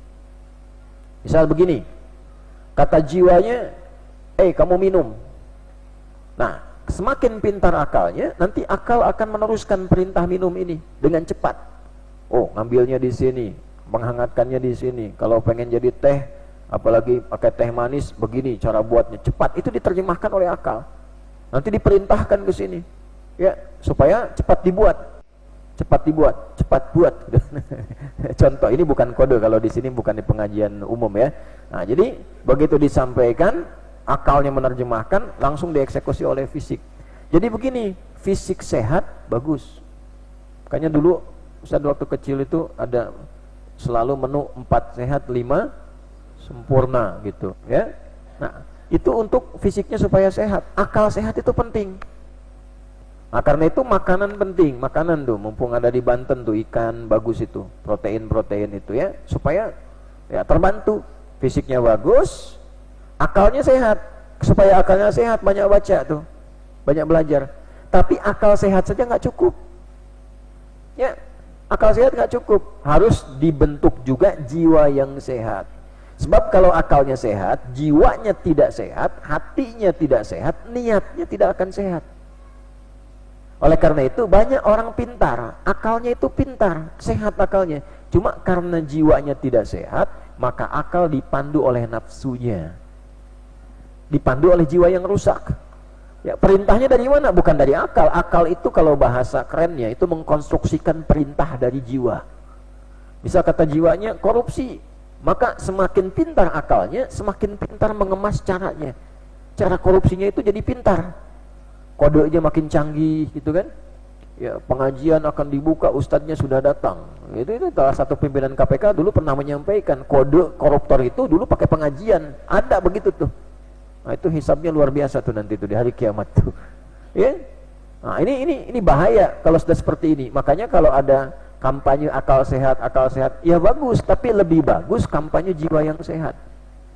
Misal begini, kata jiwanya, kamu minum. Nah, semakin pintar akalnya, nanti akal akan meneruskan perintah minum ini dengan cepat. Oh, ngambilnya di sini, menghangatkannya di sini. Kalau pengen jadi teh, apalagi pakai teh manis, begini cara buatnya, cepat. Itu diterjemahkan oleh akal. Nanti diperintahkan ke sini, ya, supaya cepat dibuat, cepat buat. Contoh, ini bukan kode kalau di sini, bukan di pengajian umum ya. Nah, jadi begitu disampaikan, akalnya menerjemahkan, langsung dieksekusi oleh fisik. Jadi begini, fisik sehat bagus. Makanya dulu Ustaz waktu kecil itu ada selalu menu 4 sehat 5 sempurna gitu ya. Nah, itu untuk fisiknya supaya sehat. Akal sehat itu penting. Nah, karena itu makanan penting. Makanan tuh mumpung ada di Banten tuh ikan bagus itu, protein itu ya, supaya ya terbantu. Fisiknya bagus, akalnya sehat. Supaya akalnya sehat banyak baca tuh, banyak belajar. Tapi akal sehat saja nggak cukup. Ya, akal sehat nggak cukup, harus dibentuk juga jiwa yang sehat. Sebab kalau akalnya sehat, jiwanya tidak sehat, hatinya tidak sehat, niatnya tidak akan sehat. Oleh karena itu banyak orang pintar, akalnya itu pintar, sehat akalnya. Cuma karena jiwanya tidak sehat, maka akal dipandu oleh nafsunya, dipandu oleh jiwa yang rusak. Ya, perintahnya dari mana? Bukan dari akal. Akal itu kalau bahasa kerennya itu mengkonstruksikan perintah dari jiwa. Bisa kata jiwanya korupsi, maka semakin pintar akalnya, semakin pintar mengemas caranya. Cara korupsinya itu jadi pintar. Kodenya makin canggih gitu kan. Ya, pengajian akan dibuka, ustadznya sudah datang. Itu salah satu pimpinan KPK dulu pernah menyampaikan kode koruptor itu dulu pakai pengajian. Ada begitu tuh. Nah, itu hisabnya luar biasa tuh nanti tuh di hari kiamat tuh. Ya. Nah, ini bahaya kalau sudah seperti ini. Makanya kalau ada kampanye akal sehat, ya bagus, tapi lebih bagus kampanye jiwa yang sehat.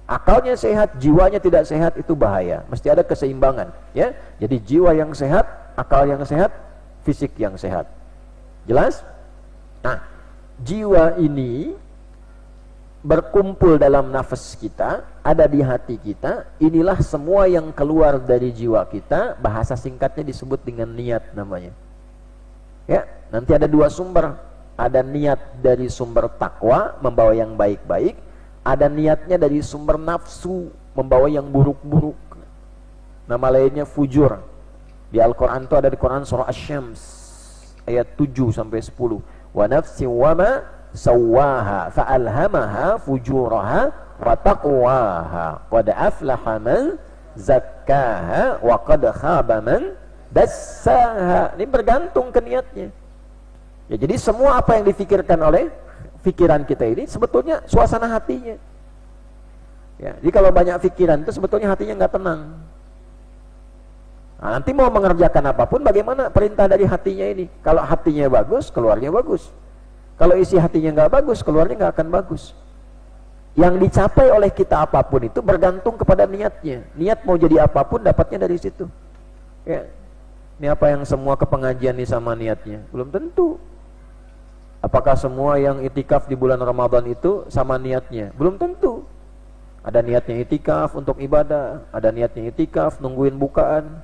Akalnya sehat, jiwanya tidak sehat, itu bahaya. Mesti ada keseimbangan, ya. Jadi jiwa yang sehat, akal yang sehat, fisik yang sehat. Jelas? Nah, jiwa ini berkumpul dalam nafas kita, ada di hati kita. Inilah semua yang keluar dari jiwa kita. Bahasa singkatnya disebut dengan niat namanya. Ya, nanti ada 2 sumber. Ada niat dari sumber takwa, membawa yang baik-baik. Ada niatnya dari sumber nafsu, membawa yang buruk-buruk. Nama lainnya fujur. Di Al-Quran itu ada di Quran surah Asy-Syams ayat 7 sampai 10. Wa nafsi wa ma sawaha fa'alhamaha fujuraha wa taqwaha qad aflaha man zakkaha wa qad khaba man dassaha. Ini bergantung ke niatnya. Ya, jadi semua apa yang difikirkan oleh pikiran kita ini sebetulnya suasana hatinya. Ya, jadi kalau banyak pikiran itu sebetulnya hatinya nggak tenang. Nah, nanti mau mengerjakan apapun, bagaimana perintah dari hatinya ini? Kalau hatinya bagus, keluarnya bagus. Kalau isi hatinya nggak bagus, keluarnya nggak akan bagus. Yang dicapai oleh kita apapun itu bergantung kepada niatnya. Niat mau jadi apapun dapatnya dari situ. Ya. Ini apa yang semua ke pengajian ini sama niatnya? Belum tentu. Apakah semua yang itikaf di bulan Ramadan itu sama niatnya? Belum tentu. Ada niatnya itikaf untuk ibadah, ada niatnya itikaf nungguin bukaan.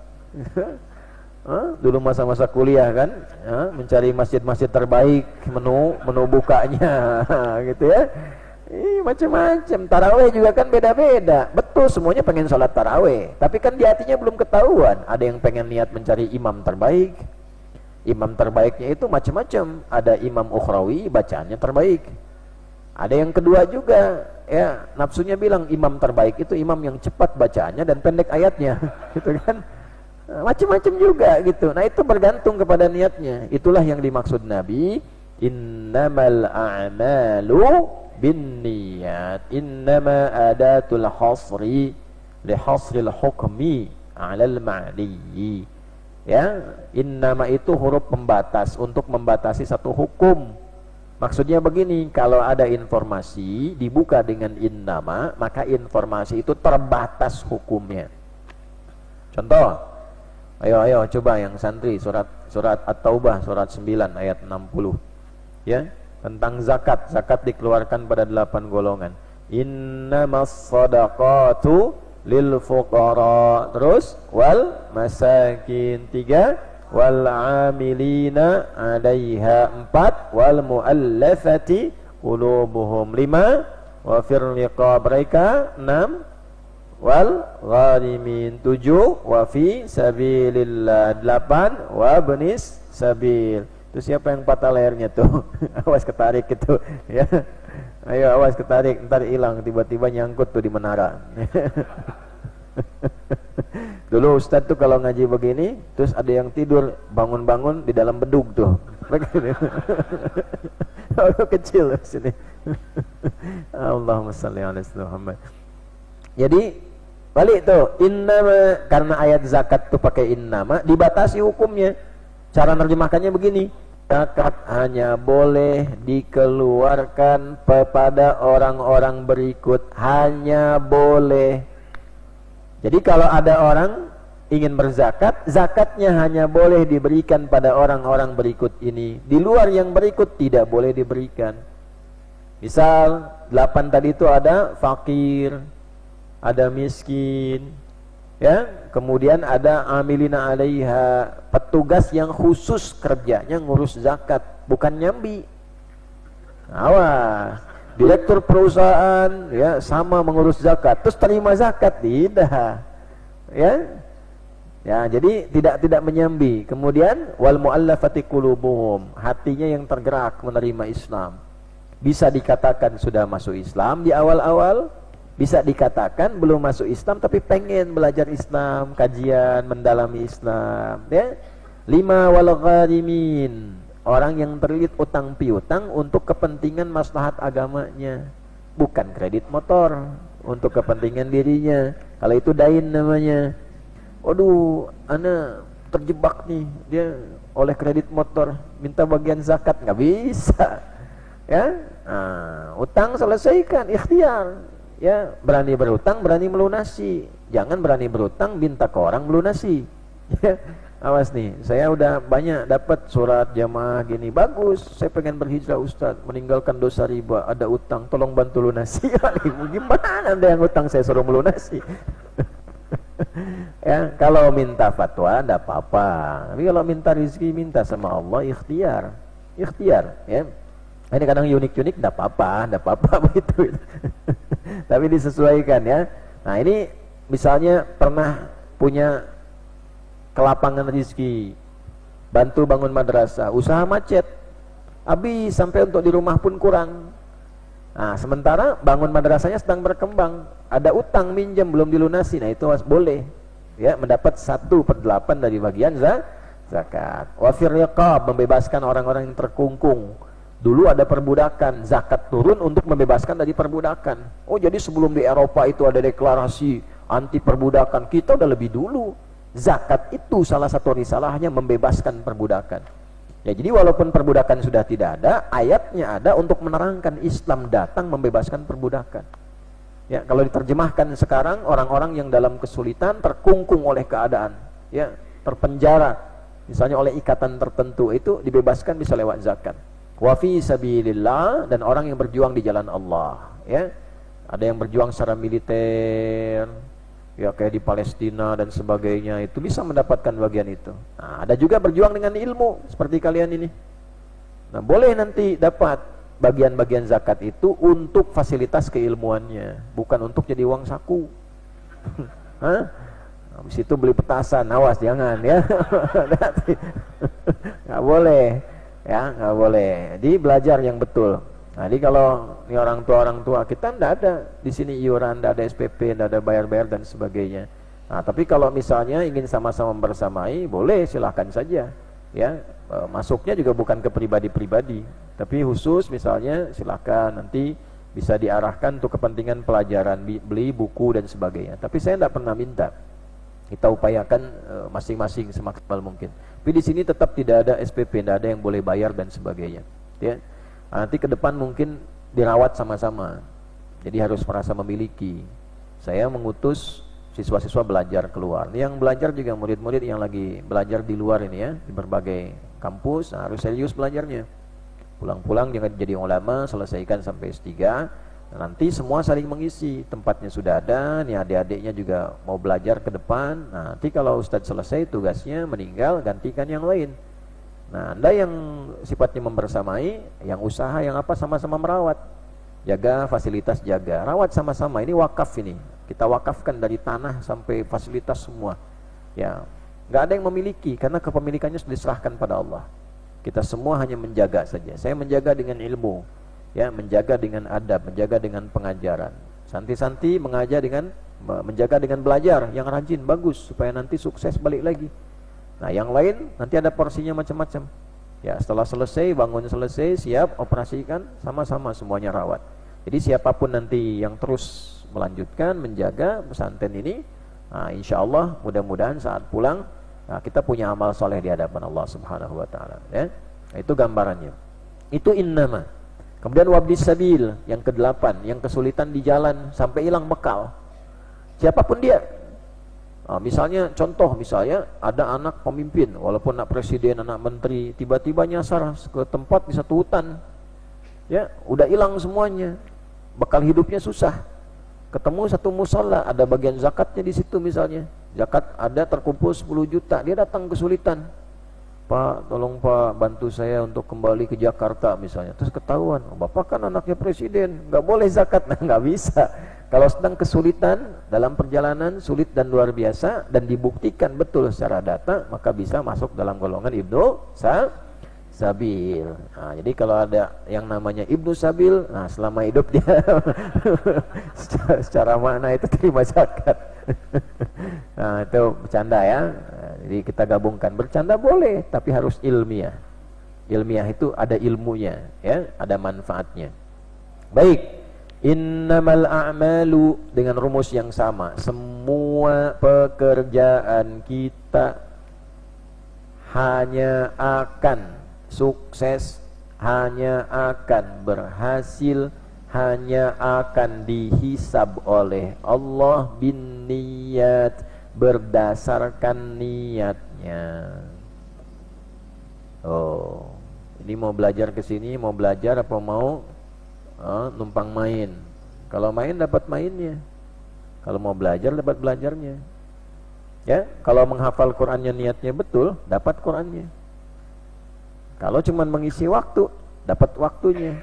Dulu masa-masa kuliah kan, mencari masjid-masjid terbaik, menu bukanya, gitu ya. Macam-macam. Taraweh juga kan beda-beda. Betul, semuanya pengen sholat taraweh, tapi kan di hatinya belum ketahuan. Ada yang pengen niat mencari imam terbaik. Imam terbaiknya itu macam-macam. Ada imam ukhrawi, bacaannya terbaik. Ada yang kedua juga, ya nafsunya bilang imam terbaik itu imam yang cepat bacaannya dan pendek ayatnya, gitu kan. Macam-macam juga gitu. Nah, itu bergantung kepada niatnya. Itulah yang dimaksud Nabi, innamal a'malu binniyat, innama adatul hasri li hasril hukmi 'alal ma'li. Ya, innama itu huruf pembatas untuk membatasi satu hukum. Maksudnya begini, kalau ada informasi dibuka dengan innama, maka informasi itu terbatas hukumnya. Contoh, ayo coba yang santri surat At-Taubah surat 9 ayat 60. Ya, tentang zakat. Zakat dikeluarkan pada 8 golongan. Innamas shadaqatu lil fuqara, terus wal masakin 3, wal amilina 'alaiha 4, wal muallafati qulubuhum 5, wa fir riqab mereka 6, wal gharimin 7, wa fi sabilillah 8, wa benis sabil. Itu siapa yang patah lehernya tuh? Awas ketarik itu, ya. Ayo awas ketarik, ntar hilang, tiba-tiba nyangkut tuh di menara. Dulu Ustadz tuh kalau ngaji begini, terus ada yang tidur bangun-bangun di dalam bedug tuh. Orang kecil sini. Allahumma shalli ala Muhammad. Jadi balik tuh, innama, karena ayat zakat tuh pakai innama, dibatasi hukumnya. Cara menerjemahkannya begini, zakat hanya boleh dikeluarkan kepada orang-orang berikut, hanya boleh. Jadi kalau ada orang ingin berzakat, zakatnya hanya boleh diberikan pada orang-orang berikut ini. Di luar yang berikut tidak boleh diberikan. Misal 8 tadi itu ada fakir, ada miskin, ya, kemudian ada amilina 'alaiha, petugas yang khusus kerjanya ngurus zakat, bukan nyambi. Awas, direktur perusahaan ya sama mengurus zakat, terus terima zakat tidak, ya. Ya, jadi tidak menyambi. Kemudian wal muallafati qulubuhum, hatinya yang tergerak menerima Islam. Bisa dikatakan sudah masuk Islam di awal-awal, bisa dikatakan belum masuk Islam tapi pengen belajar Islam, kajian, mendalami Islam, ya. 5 wal gharimin, orang yang terlilit utang piutang untuk kepentingan maslahat agamanya, bukan kredit motor untuk kepentingan dirinya. Kalau itu dain namanya. Waduh, ana terjebak nih, dia oleh kredit motor, minta bagian zakat, nggak bisa, ya. Utang selesaikan, ikhtiar, ya. Berani berutang, berani melunasi. Jangan berani berutang, minta ke orang melunasi. Ya. Awas nih, saya udah banyak dapat surat jamaah gini, bagus, saya pengen berhijrah Ustaz, meninggalkan dosa riba, ada utang, tolong bantu lunasi. Gimana Anda yang utang saya suruh melunasi? Ya, kalau minta fatwa enggak apa-apa. Tapi kalau minta rezeki, minta sama Allah, ikhtiar. Ikhtiar, ya. Ini kadang unik-unik enggak apa-apa begitu. Tapi disesuaikan, ya. Nah, ini misalnya pernah punya kelapangan rezeki, bantu bangun madrasah, usaha macet, habis sampai untuk di rumah pun kurang. Nah, sementara bangun madrasahnya sedang berkembang, ada utang minjem belum dilunasi. Nah, itu boleh, ya, mendapat 1/8 dari bagian zakat. Wa fir riqab, membebaskan orang-orang yang terkungkung. Dulu ada perbudakan, zakat turun untuk membebaskan dari perbudakan. Oh, jadi sebelum di Eropa itu ada deklarasi anti perbudakan, kita udah lebih dulu. Zakat itu salah satu risalahnya membebaskan perbudakan. Ya, jadi walaupun perbudakan sudah tidak ada, ayatnya ada untuk menerangkan Islam datang membebaskan perbudakan. Ya, kalau diterjemahkan sekarang, orang-orang yang dalam kesulitan, terkungkung oleh keadaan, ya, terpenjara, misalnya oleh ikatan tertentu, itu dibebaskan bisa lewat zakat. Wa fi sabilillah, dan orang yang berjuang di jalan Allah, ya. Ada yang berjuang secara militer, ya kayak di Palestina dan sebagainya, itu bisa mendapatkan bagian itu. Nah, ada juga berjuang dengan ilmu seperti kalian ini. Nah, boleh nanti dapat bagian-bagian zakat itu untuk fasilitas keilmuannya, bukan untuk jadi uang saku. Hah? Habis itu beli petasan, awas jangan ya. Nggak boleh, ya nggak boleh. Jadi belajar yang betul. Nah, jadi kalau ini orang tua kita ndak ada di sini iuran, ndak ada SPP, ndak ada bayar-bayar dan sebagainya. Nah, tapi kalau misalnya ingin sama-sama bersamai, boleh, silahkan saja. Ya, masuknya juga bukan ke pribadi-pribadi, tapi khusus misalnya silakan, nanti bisa diarahkan untuk kepentingan pelajaran, beli buku dan sebagainya. Tapi saya tidak pernah minta. Kita upayakan masing-masing semaksimal mungkin. Tapi di sini tetap tidak ada SPP, tidak ada yang boleh bayar dan sebagainya. Ya, nanti ke depan mungkin dirawat sama-sama. Jadi harus merasa memiliki. Saya mengutus siswa-siswa belajar keluar. Yang belajar juga murid-murid yang lagi belajar di luar ini ya, di berbagai kampus, harus serius belajarnya. Pulang-pulang jangan jadi ulama, selesaikan sampai S3. Nanti semua saling mengisi, tempatnya sudah ada, nih adik-adiknya juga mau belajar ke depan. Nanti kalau Ustadz selesai tugasnya meninggal, gantikan yang lain. Nah, Anda yang sifatnya membersamai, yang usaha, yang apa, sama-sama merawat. Jaga fasilitas, jaga, rawat sama-sama. Ini wakaf ini. Kita wakafkan dari tanah sampai fasilitas semua. Ya, nggak ada yang memiliki karena kepemilikannya sudah diserahkan pada Allah. Kita semua hanya menjaga saja. Saya menjaga dengan ilmu, ya, menjaga dengan adab, menjaga dengan pengajaran. Santi-santi mengajar dengan menjaga dengan belajar yang rajin, bagus supaya nanti sukses balik lagi. Nah, yang lain nanti ada porsinya macam-macam. Ya, setelah selesai, bangun selesai, siap, operasikan, sama-sama semuanya rawat. Jadi siapapun nanti yang terus melanjutkan, menjaga pesantren ini, nah, insya Allah mudah-mudahan saat pulang, nah, kita punya amal soleh di hadapan Allah Subhanahu Wa Taala. Ya, nah, itu gambarannya. Itu innama. Kemudian wabdis sabil yang ke-8, yang kesulitan di jalan sampai hilang bekal. Siapapun dia. Nah, misalnya contoh, misalnya ada anak pemimpin, walaupun anak presiden, anak menteri, tiba-tiba nyasar ke tempat di satu hutan, ya udah hilang semuanya, bekal hidupnya susah. Ketemu satu musola, ada bagian zakatnya di situ misalnya, zakat ada terkumpul 10 juta, dia datang kesulitan, Pak tolong Pak bantu saya untuk kembali ke Jakarta misalnya, terus ketahuan, oh, Bapak kan anaknya presiden, nggak boleh zakat. Nah, nggak bisa. Kalau sedang kesulitan dalam perjalanan, sulit dan luar biasa, dan dibuktikan betul secara data, maka bisa masuk dalam golongan Ibnu Sabil. Nah, jadi kalau ada yang namanya Ibnu Sabil, nah selama hidup dia secara makna itu terima zakat. Nah, itu bercanda ya. Nah, jadi kita gabungkan, bercanda boleh, tapi harus ilmiah. Ilmiah itu ada ilmunya, ya, ada manfaatnya. Baik. Innamal a'malu, dengan rumus yang sama, semua pekerjaan kita hanya akan sukses, hanya akan berhasil, hanya akan dihisab oleh Allah bin niyat, berdasarkan niatnya. Oh, ini mau belajar ke sini, mau belajar apa mau numpang main? Kalau main dapat mainnya, kalau mau belajar dapat belajarnya. Ya, kalau menghafal Qur'annya niatnya betul, dapat Qur'annya. Kalau cuma mengisi waktu, dapat waktunya.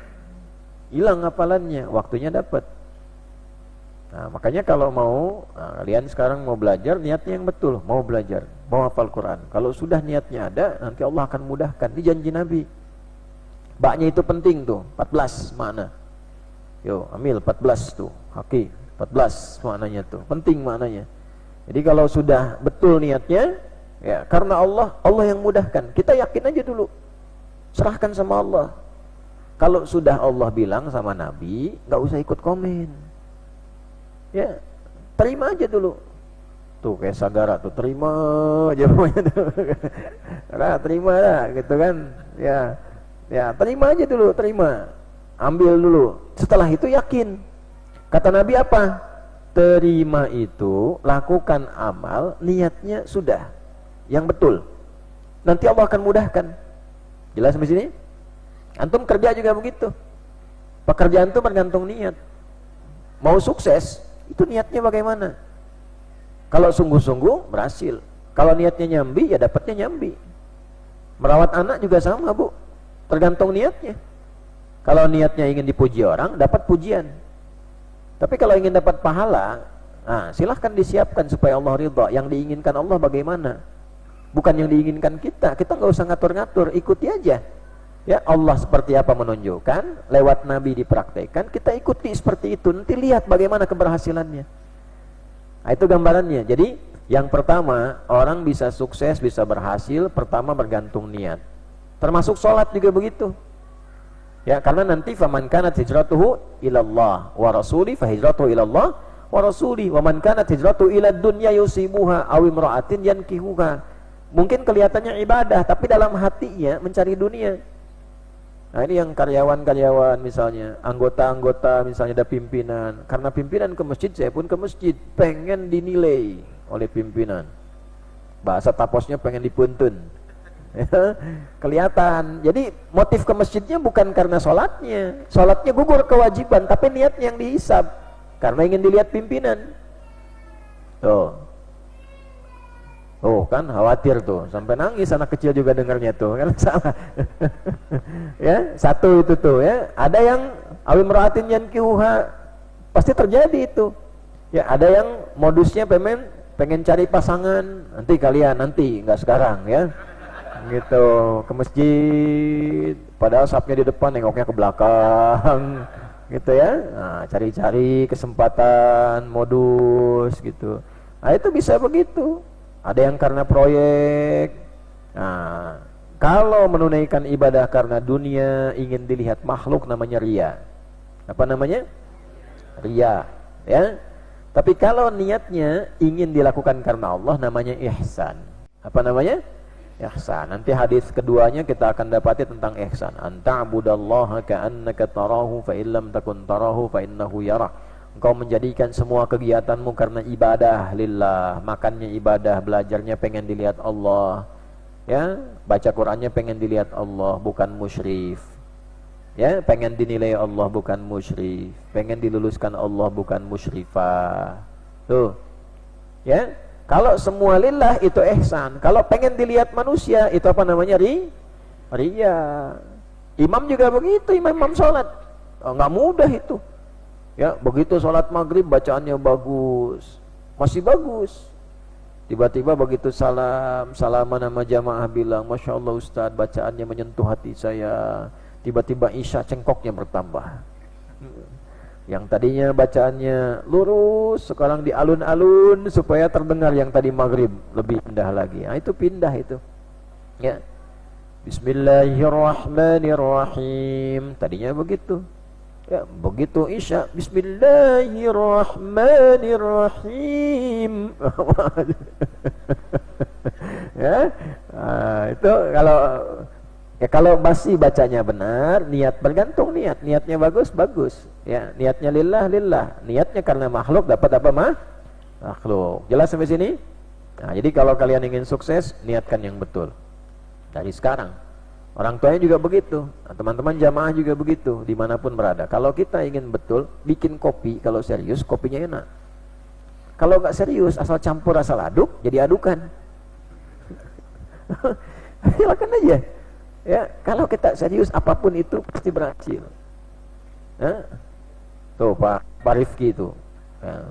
Hilang hafalannya, waktunya dapat. Nah, makanya kalau mau, kalian sekarang mau belajar, niatnya yang betul, mau belajar, mau hafal Quran. Kalau sudah niatnya ada, nanti Allah akan mudahkan. Ini janji Nabi. Baknya itu penting tuh, 14 makna. Yo, ambil 14 tuh, Haki, 14 maknanya tuh, penting maknanya. Jadi kalau sudah betul niatnya, ya karena Allah yang mudahkan. Kita yakin aja dulu, serahkan sama Allah. Kalau sudah Allah bilang sama Nabi, nggak usah ikut komen. Ya, terima aja dulu. Tuh kayak Sagara tuh, terima aja pokoknya tuh. Nah, terima lah gitu kan. Ya terima aja dulu, terima. Ambil dulu. Setelah itu yakin. Kata Nabi apa? Terima itu, lakukan amal, niatnya sudah yang betul. Nanti Allah akan mudahkan. Jelas sampai sini? Antum kerja juga begitu. Pekerjaan itu bergantung niat. Mau sukses, itu niatnya bagaimana? Kalau sungguh-sungguh, berhasil. Kalau niatnya nyambi, ya dapatnya nyambi. Merawat anak juga sama, Bu. Tergantung niatnya. Kalau niatnya ingin dipuji orang, dapat pujian. Tapi kalau ingin dapat pahala, nah, silahkan disiapkan supaya Allah ridha. Yang diinginkan Allah bagaimana? Bukan yang diinginkan kita. Kita nggak usah ngatur-ngatur, ikuti aja. Ya, Allah seperti apa menunjukkan, lewat Nabi dipraktekkan, kita ikuti seperti itu. Nanti lihat bagaimana keberhasilannya. Nah, itu gambarannya. Jadi, yang pertama, orang bisa sukses, bisa berhasil, pertama bergantung niat. Termasuk sholat juga begitu. Ya, karena nanti faman kanat hijratuhu ilallah wa rasuli fa hijratuhu ilallah wa rasuli wa man kanat hijratuhu ilad dunya yusibuha aw imra'atin yankihuha. Mungkin kelihatannya ibadah, tapi dalam hatinya mencari dunia. Nah, ini yang karyawan-karyawan misalnya, anggota-anggota misalnya ada pimpinan. Karena pimpinan ke masjid, saya pun ke masjid, pengen dinilai oleh pimpinan. Bahasa taposnya pengen dipuntun. Kelihatan. Jadi motif ke masjidnya bukan karena sholatnya. Sholatnya gugur kewajiban, tapi niatnya yang dihisab. Karena ingin dilihat pimpinan. Tuh. Oh kan khawatir tuh, sampai nangis anak kecil juga dengarnya tuh, kan salah. Ya, satu itu tuh ya. Ada yang awimra'atin yankihuha, pasti terjadi itu. Ya, ada yang modusnya pengen cari pasangan, nanti nggak sekarang ya. Gitu, ke masjid, padahal sapnya di depan, nengoknya ke belakang. Gitu ya. Nah, cari-cari kesempatan, modus gitu. Nah, itu bisa begitu. Ada yang karena proyek. Nah, kalau menunaikan ibadah karena dunia, ingin dilihat makhluk, namanya riya. Apa namanya? Riya, ya. Tapi kalau niatnya ingin dilakukan karena Allah, namanya ihsan. Apa namanya? Ihsan. Nanti hadis keduanya kita akan dapati tentang ihsan. Anta'budallaha ka'annaka tarahu fa illam takun tarahu fa innahu yarak. Engkau menjadikan semua kegiatanmu karena ibadah lillah. Makannya ibadah, belajarnya pengen dilihat Allah. Ya, baca Qur'annya pengen dilihat Allah, bukan musyrif. Ya, pengen dinilai Allah, bukan musyrif. Pengen diluluskan Allah, bukan musyrifah. Tuh. Ya, kalau semua lillah itu ihsan. Kalau pengen dilihat manusia, itu apa namanya? Riya. Imam juga begitu, imam sholat. Oh, nggak mudah itu. Ya, begitu sholat maghrib bacaannya bagus, masih bagus. Tiba-tiba begitu salaman sama jamaah bilang, Masya Allah Ustadz, bacaannya menyentuh hati saya. Tiba-tiba isya cengkoknya bertambah. Yang tadinya bacaannya lurus, sekarang di alun-alun supaya terdengar yang tadi maghrib lebih indah lagi. Nah, itu pindah itu. Ya, Bismillahirrahmanirrahim. Tadinya begitu. Ya, begitu isya, Bismillahirrahmanirrahim. Ya, nah, itu kalau masih bacanya benar, niat bergantung niatnya bagus. Ya, niatnya lillah. Niatnya karena makhluk, dapat apa makhluk. Jelas sampai sini? Nah, jadi kalau kalian ingin sukses, niatkan yang betul dari sekarang. Orang tuanya juga begitu, teman-teman jamaah juga begitu, dimanapun berada. Kalau kita ingin betul, bikin kopi, kalau serius, kopinya enak. Kalau nggak serius, asal campur, asal aduk, jadi adukan. Silakan aja. Ya, kalau kita serius, apapun itu pasti berhasil. Nah, tuh Pak Rifki itu,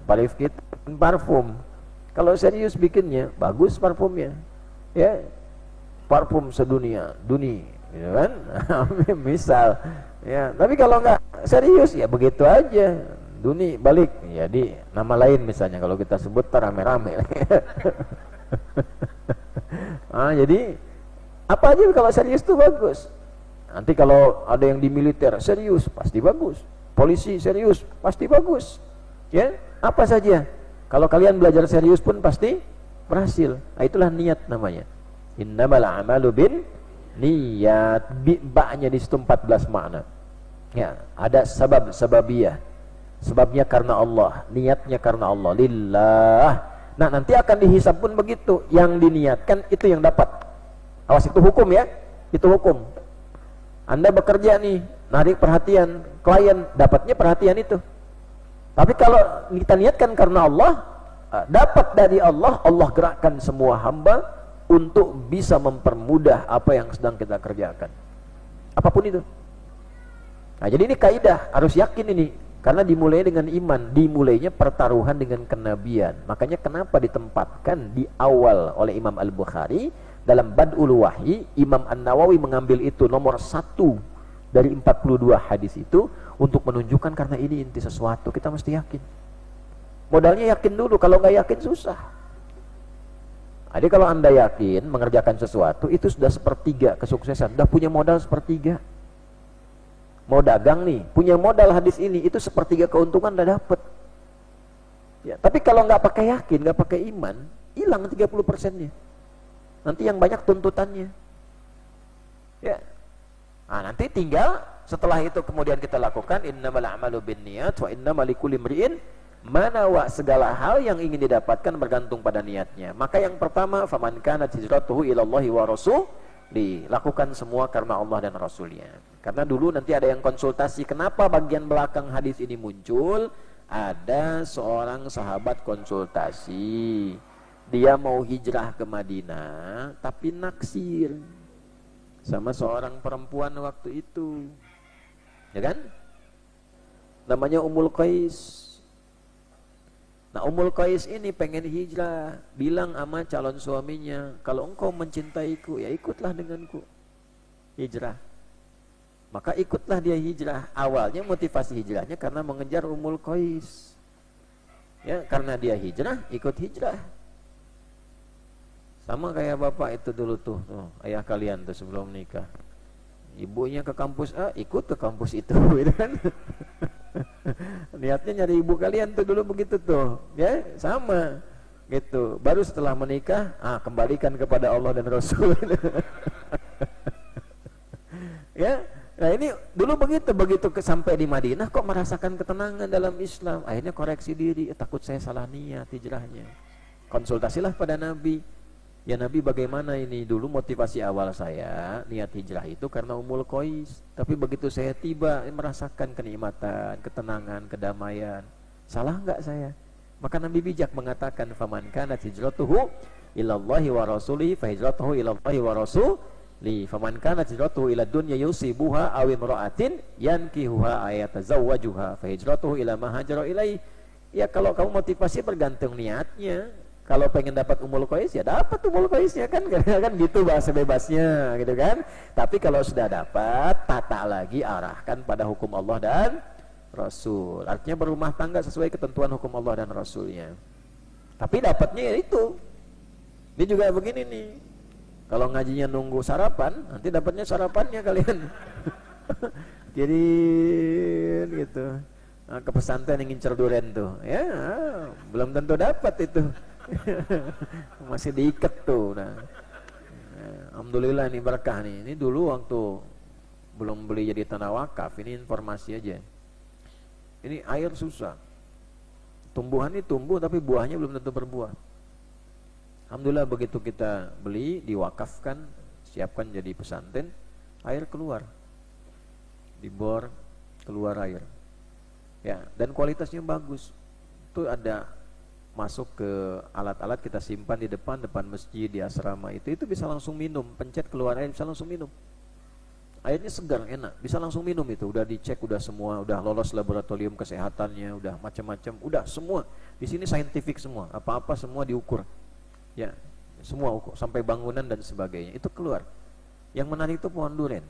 Pak Rifki parfum. Kalau serius bikinnya, bagus parfumnya. Ya, parfum sedunia, gitu kan? Misal, ya. Tapi kalau nggak serius, ya begitu aja. Duni balik, jadi nama lain misalnya kalau kita sebut rame-rame. Nah, jadi apa aja kalau serius tuh bagus. Nanti kalau ada yang di militer serius, pasti bagus. Polisi serius, pasti bagus. Ya, apa saja. Kalau kalian belajar serius pun pasti berhasil. Nah, itulah niat namanya. Innamal a'malu bin niat. Ba'nya di situ 14 makna. Ya, ada sababiyah. sebabnya karena Allah, niatnya karena Allah, lillah. Nah, nanti akan dihisab pun begitu. Yang diniatkan itu yang dapat. Awas, itu hukum ya. Itu hukum. Anda bekerja nih, narik perhatian klien, dapatnya perhatian itu. Tapi kalau kita niatkan karena Allah, dapat dari Allah, Allah gerakkan semua hamba untuk bisa mempermudah apa yang sedang kita kerjakan. Apapun itu. Nah, jadi ini kaidah, harus yakin ini. Karena dimulai dengan iman, dimulainya pertaruhan dengan kenabian. Makanya kenapa ditempatkan di awal oleh Imam Al-Bukhari dalam Bad'ul Wahyi, Imam An-Nawawi mengambil itu nomor 1 dari 42 hadis itu untuk menunjukkan karena ini inti sesuatu, kita mesti yakin. Modalnya yakin dulu, kalau nggak yakin susah. Jadi kalau Anda yakin mengerjakan sesuatu, itu sudah sepertiga kesuksesan, sudah punya modal sepertiga. Mau dagang nih, punya modal hadis ini, itu sepertiga keuntungan udah dapet. Ya, tapi kalau nggak pakai yakin, nggak pakai iman, hilang 30%-nya. Nanti yang banyak tuntutannya. Ya. Nah, nanti tinggal setelah itu kemudian kita lakukan innamal a'malu binniyat wa innamal likulli imri'in ma nawa, segala hal yang ingin didapatkan bergantung pada niatnya. Maka yang pertama, faman kanat hijratuhu ilallahi wa rasul, dilakukan semua karena Allah dan Rasulnya. Karena dulu nanti ada yang konsultasi, kenapa bagian belakang hadis ini muncul? Ada seorang sahabat konsultasi, dia mau hijrah ke Madinah tapi naksir sama seorang perempuan waktu itu, ya kan? Namanya Ummul Qais. Nah, Ummul Qais ini pengen hijrah, bilang sama calon suaminya, kalau engkau mencintaiku, ya ikutlah denganku hijrah. Maka ikutlah dia hijrah. Awalnya motivasi hijrahnya karena mengejar Ummul Qais. Ya, karena dia hijrah, ikut hijrah. Sama kayak bapak itu dulu tuh, ayah kalian tuh sebelum nikah. Ibunya ke kampus A, ikut ke kampus itu, gitu kan? Niatnya nyari ibu kalian tuh dulu begitu tuh, ya sama gitu. Baru setelah menikah, kembalikan kepada Allah dan Rasul. Ya, nah ini dulu begitu sampai di Madinah kok merasakan ketenangan dalam Islam. Akhirnya koreksi diri, takut saya salah niat hijrahnya. Konsultasilah pada Nabi. Ya Nabi, bagaimana ini? Dulu motivasi awal saya niat hijrah itu karena Ummul Qais, tapi begitu saya tiba merasakan kenikmatan, ketenangan, kedamaian. Salah enggak saya? Maka Nabi bijak mengatakan, faman kanat hijratuhu ilallahi wa rasulihi fa hijratuhu ilallahi wa rasulihi, faman kanat hijratuhu ila dunya yusibuha aw imra'atin yankihuha ayatazawwajuha fa hijratuhu ila ma hajara ilaihi. Ya kalau kamu motivasi bergantung niatnya. Kalau pengen dapat Ummul Qais, ya dapat Ummul Qaisnya kan, kan gitu bahasa bebasnya, gitu kan. Tapi kalau sudah dapat, tata lagi, arahkan pada hukum Allah dan Rasul. Artinya berumah tangga sesuai ketentuan hukum Allah dan Rasulnya. Tapi dapatnya ya itu. Ini juga begini nih. Kalau ngajinya nunggu sarapan, nanti dapatnya sarapannya kalian. Jadi gitu. Nah, ke pesantren yang ngincer duren tuh, ya belum tentu dapat itu. Masih diikat tuh. Nah, alhamdulillah ini berkah nih. Ini dulu waktu belum beli jadi tanah wakaf, ini informasi aja. Ini air susah. Tumbuhan ini tumbuh tapi buahnya belum tentu berbuah. Alhamdulillah begitu kita beli, diwakafkan, siapkan jadi pesantren, air keluar. Dibor keluar air. Ya, dan kualitasnya bagus. Itu ada masuk ke alat-alat kita simpan di depan masjid, di asrama itu bisa langsung minum, pencet keluar air bisa langsung minum. Airnya segar, enak, bisa langsung minum itu. Udah dicek, udah semua, udah lolos laboratorium kesehatannya, udah macam-macam, udah semua. Di sini saintifik semua, apa-apa semua diukur. Ya, semua ukur, sampai bangunan dan sebagainya. Itu keluar. Yang menarik itu pohon duren.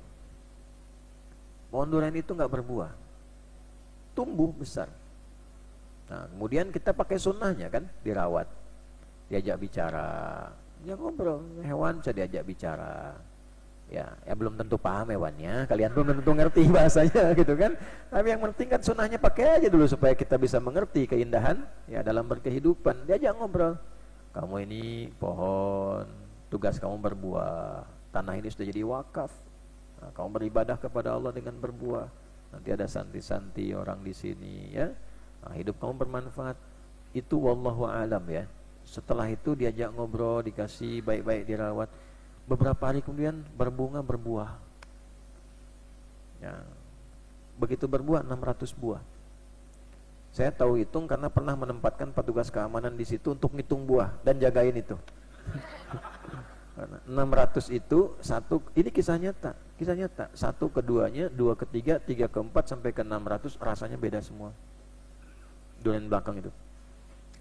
Pohon duren itu nggak berbuah, tumbuh besar. Nah, kemudian kita pakai sunnahnya kan, dirawat, diajak bicara, ya ngobrol, hewan bisa diajak bicara. Ya belum tentu paham hewannya, kalian belum tentu ngerti bahasanya gitu kan. Tapi yang penting kan sunnahnya pakai aja dulu supaya kita bisa mengerti keindahan ya dalam berkehidupan. Diajak ngobrol. Kamu ini pohon, tugas kamu berbuah. Tanah ini sudah jadi wakaf. Nah, kamu beribadah kepada Allah dengan berbuah. Nanti ada santi-santi orang di sini ya. hidup kamu bermanfaat. Itu wallahu alam ya. Setelah itu diajak ngobrol, dikasih baik-baik, dirawat. Beberapa hari kemudian berbunga, berbuah. Ya. Begitu berbuah 600 buah. Saya tahu hitung karena pernah menempatkan petugas keamanan di situ untuk ngitung buah dan jagain itu. 600 itu satu, ini kisah nyata, satu keduanya, dua ketiga, tiga keempat sampai ke 600 rasanya beda semua. Durian belakang itu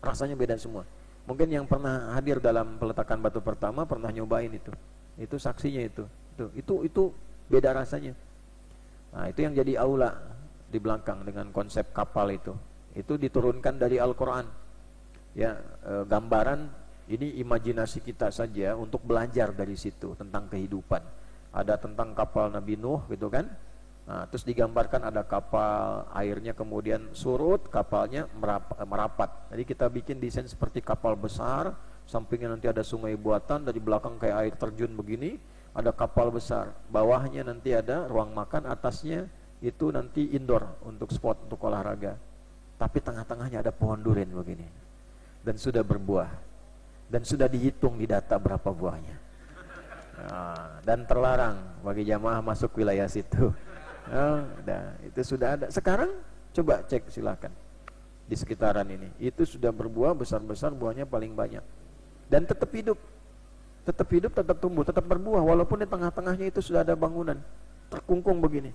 rasanya beda semua. Mungkin yang pernah hadir dalam peletakan batu pertama pernah nyobain itu saksinya itu beda rasanya. Nah, itu yang jadi aula di belakang dengan konsep kapal itu diturunkan dari Al-Quran ya, gambaran. Ini imajinasi kita saja untuk belajar dari situ tentang kehidupan. Ada tentang kapal Nabi Nuh gitu kan. Nah, terus digambarkan ada kapal, airnya kemudian surut, kapalnya merapat. Jadi kita bikin desain seperti kapal besar, sampingnya nanti ada sungai buatan, dari belakang kayak air terjun begini, ada kapal besar. Bawahnya nanti ada ruang makan, atasnya itu nanti indoor untuk spot untuk olahraga. Tapi tengah-tengahnya ada pohon durian begini. Dan sudah berbuah. Dan sudah dihitung di data berapa buahnya. Nah, dan terlarang bagi jamaah masuk wilayah situ. Itu sudah ada. Sekarang coba cek silakan di sekitaran ini. Itu sudah berbuah besar-besar, buahnya paling banyak. Dan tetap hidup, tetap tumbuh, tetap berbuah. Walaupun di tengah-tengahnya itu sudah ada bangunan terkungkung begini.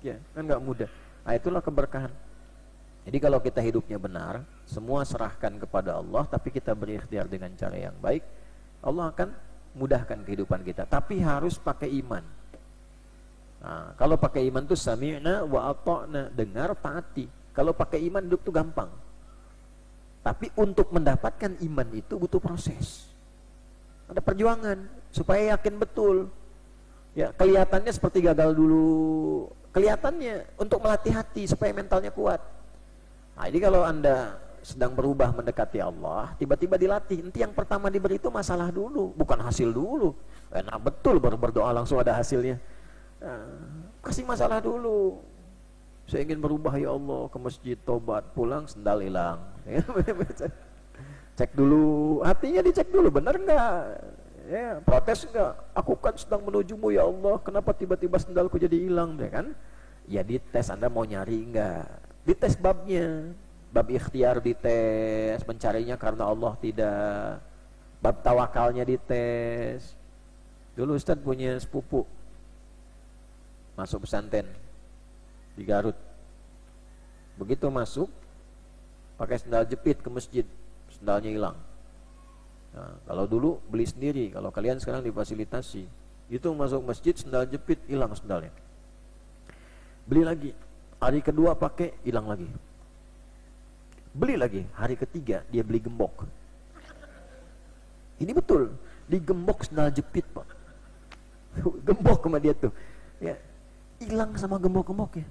Ya, kan nggak mudah. Nah, itulah keberkahan. Jadi kalau kita hidupnya benar, semua serahkan kepada Allah, tapi kita berikhtiar dengan cara yang baik, Allah akan mudahkan kehidupan kita. Tapi harus pakai iman. Nah, kalau pakai iman itu sami'na wa ata'na, dengar, taati. Kalau pakai iman hidup itu gampang. Tapi untuk mendapatkan iman itu butuh proses. Ada perjuangan supaya yakin betul. Ya, kelihatannya seperti gagal dulu. Kelihatannya untuk melatih hati supaya mentalnya kuat. Nah, jadi kalau Anda sedang berubah mendekati Allah, tiba-tiba dilatih, nanti yang pertama diberi itu masalah dulu, bukan hasil dulu. Enak betul baru berdoa langsung ada hasilnya. Kasih masalah dulu. Saya ingin berubah ya Allah, ke masjid, tobat, pulang sendal hilang. Cek dulu, hatinya dicek dulu, benar enggak? Ya, protes enggak? Aku kan sedang menujumu ya Allah, kenapa tiba-tiba sendalku jadi hilang, ya kan? Ya dites, Anda mau nyari enggak? Dites babnya, bab ikhtiar dites, mencarinya karena Allah tidak, bab tawakalnya dites. Dulu Ustaz punya sepupu masuk pesantren di Garut. Begitu masuk pakai sendal jepit ke masjid, sendalnya hilang. Nah, kalau dulu beli sendiri, kalau kalian sekarang difasilitasi. Itu masuk masjid sendal jepit hilang sendalnya. Beli lagi. Hari kedua pakai, hilang lagi. Beli lagi, hari ketiga dia beli gembok. Ini betul, digembok sendal jepit Pak. Gembok sama dia tuh. Ya, hilang sama gembok-gemboknya.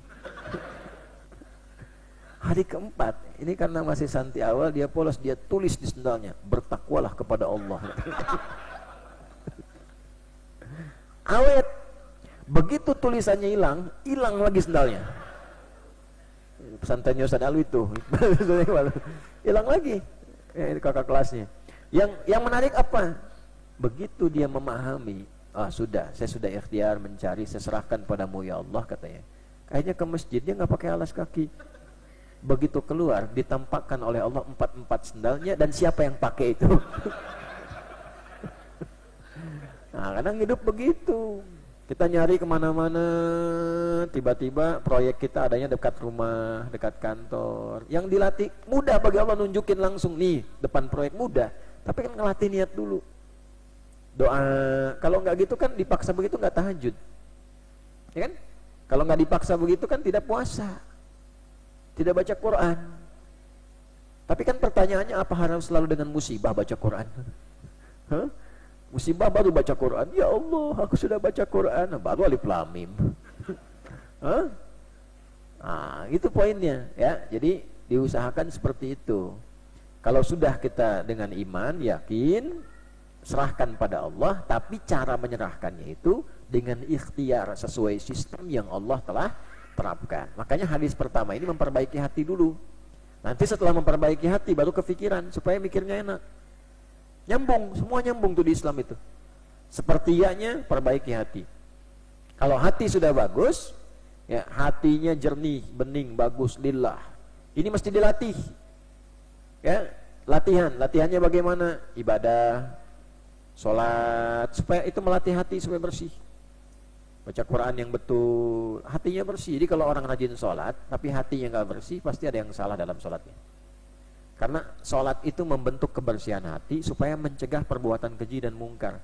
Hari keempat, ini karena masih santi awal, dia polos, dia tulis di sendalnya, bertakwalah kepada Allah. Awet. Begitu tulisannya hilang lagi sendalnya. Pesantrennya Ustaz Alwi itu hilang lagi. Ya, ini kakak kelasnya. Yang menarik apa? Begitu dia memahami, sudah, saya sudah ikhtiar mencari, saya serahkan padamu ya Allah, katanya. Kayaknya ke masjid dia nggak pakai alas kaki. Begitu keluar, ditampakkan oleh Allah 4 sendalnya, dan siapa yang pakai itu? Nah, kadang hidup begitu. Kita nyari kemana-mana, tiba-tiba proyek kita adanya dekat rumah, dekat kantor. Yang dilatih mudah bagi Allah, nunjukin langsung nih depan proyek, mudah. Tapi kan ngelatih niat dulu. Doa, kalau nggak gitu kan dipaksa begitu nggak tahajud, ya kan? Kalau nggak dipaksa begitu kan tidak puasa, tidak baca Quran. Tapi kan pertanyaannya, apa harus selalu dengan musibah baca Quran? Hah? Musibah baru baca Quran, ya Allah aku sudah baca Quran, baru alif lam mim. Hah? Nah, itu poinnya ya. Jadi diusahakan seperti itu. Kalau sudah kita dengan iman, yakin, serahkan pada Allah, tapi cara menyerahkannya itu dengan ikhtiar sesuai sistem yang Allah telah terapkan. Makanya hadis pertama ini memperbaiki hati dulu. Nanti setelah memperbaiki hati baru kefikiran supaya mikirnya enak. Nyambung, semua nyambung tuh di Islam itu. Sepertiganya perbaiki hati. Kalau hati sudah bagus, ya hatinya jernih, bening, bagus, lillah. Ini mesti dilatih. Ya, latihannya bagaimana? Ibadah, sholat, supaya itu melatih hati supaya bersih. Baca Quran yang betul, hatinya bersih. Jadi kalau orang rajin sholat tapi hatinya nggak bersih, pasti ada yang salah dalam sholatnya. Karena sholat itu membentuk kebersihan hati supaya mencegah perbuatan keji dan mungkar.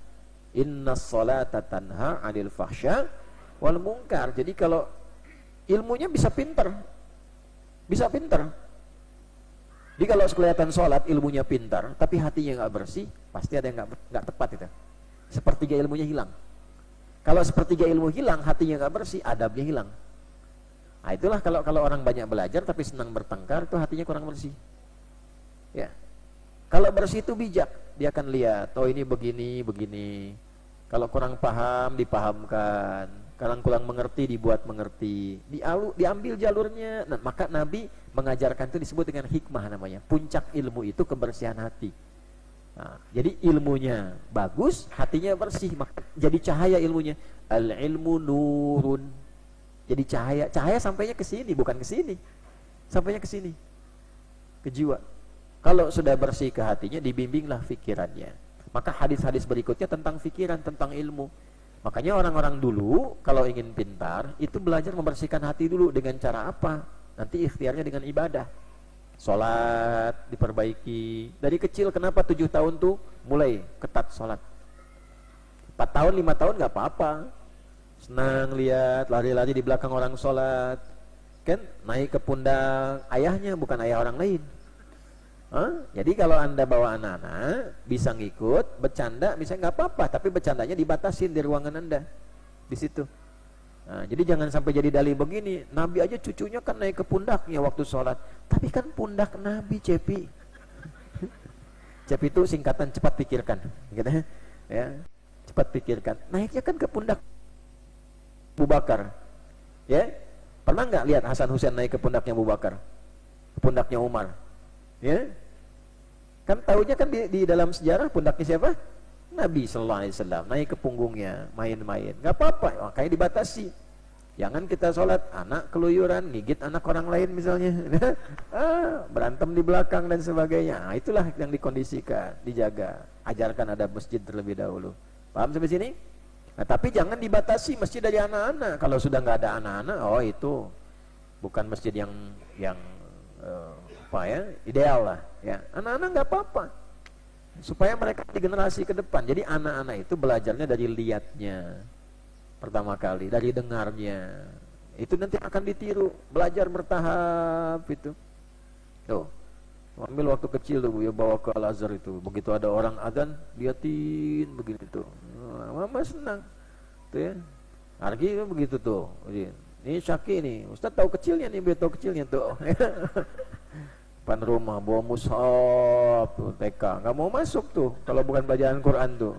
Inna sholata tanha 'anil fahsya wal mungkar. Jadi kalau ilmunya bisa pinter. Jadi kalau kelihatan sholat ilmunya pintar tapi hatinya nggak bersih, pasti ada yang nggak tepat itu. Sepertiga ilmunya hilang. Kalau sepertiga ilmu hilang, hatinya nggak bersih, adabnya hilang. Nah itulah kalau orang banyak belajar tapi senang bertengkar, itu hatinya kurang bersih. Ya, kalau bersih itu bijak, dia akan lihat, oh ini begini. Kalau kurang paham, dipahamkan. Kalau kurang mengerti, dibuat mengerti. Diambil jalurnya. Nah, maka Nabi mengajarkan itu disebut dengan hikmah namanya. Puncak ilmu itu kebersihan hati. Nah, jadi ilmunya bagus, hatinya bersih, maka jadi cahaya ilmunya. Al ilmu nurun. Jadi cahaya sampainya ke sini, bukan ke sini. Sampainya ke sini. Ke jiwa. Kalau sudah bersih ke hatinya, dibimbinglah pikirannya. Maka hadis-hadis berikutnya tentang pikiran, tentang ilmu. Makanya orang-orang dulu kalau ingin pintar, itu belajar membersihkan hati dulu dengan cara apa? Nanti ikhtiarnya dengan ibadah. Sholat diperbaiki. Dari kecil kenapa 7 tahun tuh mulai ketat sholat. 4 tahun 5 tahun gak apa-apa. Senang lihat lari-lari di belakang orang sholat, kan naik ke pundak ayahnya, bukan ayah orang lain. Jadi kalau anda bawa anak-anak bisa ngikut bercanda, bisa nggak apa-apa, tapi bercandanya dibatasin di ruangan anda di situ. Nah, jadi jangan sampai jadi dalih begini. Nabi aja cucunya kan naik ke pundaknya waktu sholat. Tapi kan pundak Nabi, Cepi. Cepi itu singkatan cepat pikirkan, gitu ya. Cepat pikirkan. Naiknya kan ke pundak Abu Bakar. Ya, pernah nggak lihat Hasan Husain naik ke pundaknya Abu Bakar, ke pundaknya Umar? Ya, kan tahunya kan di dalam sejarah pundaknya siapa? Nabi Sallallahu Alaihi Wasallam. Naik ke punggungnya, main-main, nggak apa-apa, makanya dibatasi. Jangan kita sholat, anak keluyuran, gigit anak orang lain misalnya, berantem di belakang dan sebagainya. Nah, itulah yang dikondisikan, dijaga. Ajarkan adab masjid terlebih dahulu. Paham sampai sini? Nah, tapi jangan dibatasi masjid dari anak-anak. Kalau sudah nggak ada anak-anak, oh itu bukan masjid yang ideal lah. Ya, anak-anak nggak apa-apa. Supaya mereka di generasi ke depan. Jadi anak-anak itu belajarnya dari lihatnya pertama kali, dari dengarnya. Itu nanti akan ditiru, belajar bertahap itu. Tuh, ambil waktu kecil tuh ya, bawa ke Al-Azhar itu. Begitu ada orang adzan, liatin begitu tuh. Mama senang. Tuh ya. Argi kan begitu tuh. Ini Syaki nih, Ustaz tahu kecilnya nih, biar tahu kecilnya tuh. Depan rumah bawa mushaf tuh, TK nggak mau masuk tuh kalau bukan bacaan Quran tuh.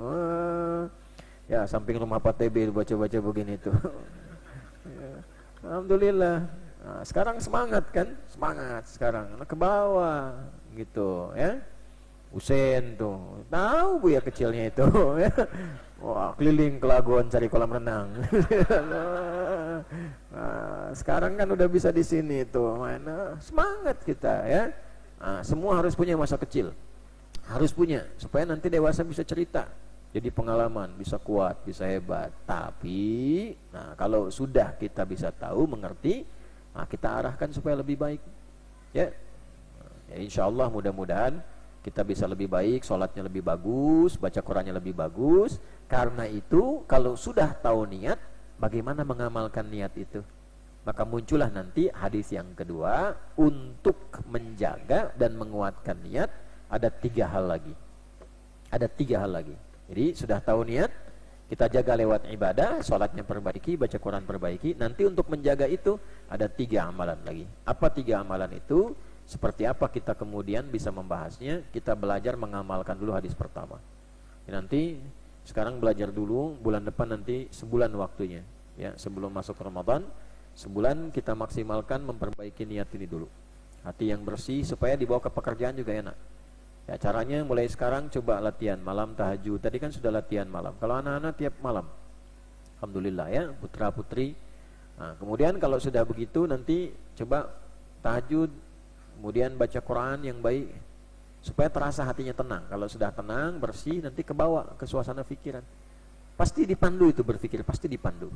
Ya samping rumah Pak TB baca-baca begini tuh. Alhamdulillah. Nah, sekarang semangat kan, semangat sekarang anak ke bawah gitu ya. Usen tuh tahu bu ya kecilnya itu ya. Wah keliling ke laguan cari kolam renang. Nah, sekarang kan udah bisa di sini tuh, mana semangat kita ya. Nah, semua harus punya masa kecil, harus punya supaya nanti dewasa bisa cerita, jadi pengalaman, bisa kuat, bisa hebat. Tapi, nah kalau sudah kita bisa tahu, mengerti, nah kita arahkan supaya lebih baik, ya. Ya insya Allah mudah-mudahan kita bisa lebih baik, sholatnya lebih bagus, baca Qurannya lebih bagus. Karena itu kalau sudah tahu niat, bagaimana mengamalkan niat itu? Maka muncullah nanti hadis yang kedua, untuk menjaga dan menguatkan niat ada 3 hal lagi. Ada 3 hal lagi. Jadi sudah tahu niat, kita jaga lewat ibadah, sholatnya perbaiki, baca Quran perbaiki. Nanti untuk menjaga itu ada 3 amalan lagi. Apa 3 amalan itu? Seperti apa kita kemudian bisa membahasnya? Kita belajar mengamalkan dulu hadis pertama. Nanti sekarang belajar dulu, bulan depan nanti sebulan waktunya, ya sebelum masuk Ramadan, sebulan kita maksimalkan memperbaiki niat ini dulu. hati yang bersih supaya dibawa ke pekerjaan juga enak. Ya, caranya mulai sekarang coba latihan malam tahajud. Tadi kan sudah latihan malam. Kalau anak-anak tiap malam, alhamdulillah ya, putra putri. Nah, kemudian kalau sudah begitu nanti coba tahajud, kemudian baca Quran yang baik supaya terasa hatinya tenang. Kalau sudah tenang, bersih, nanti kebawa ke suasana pikiran. Pasti dipandu itu berpikir, pasti dipandu.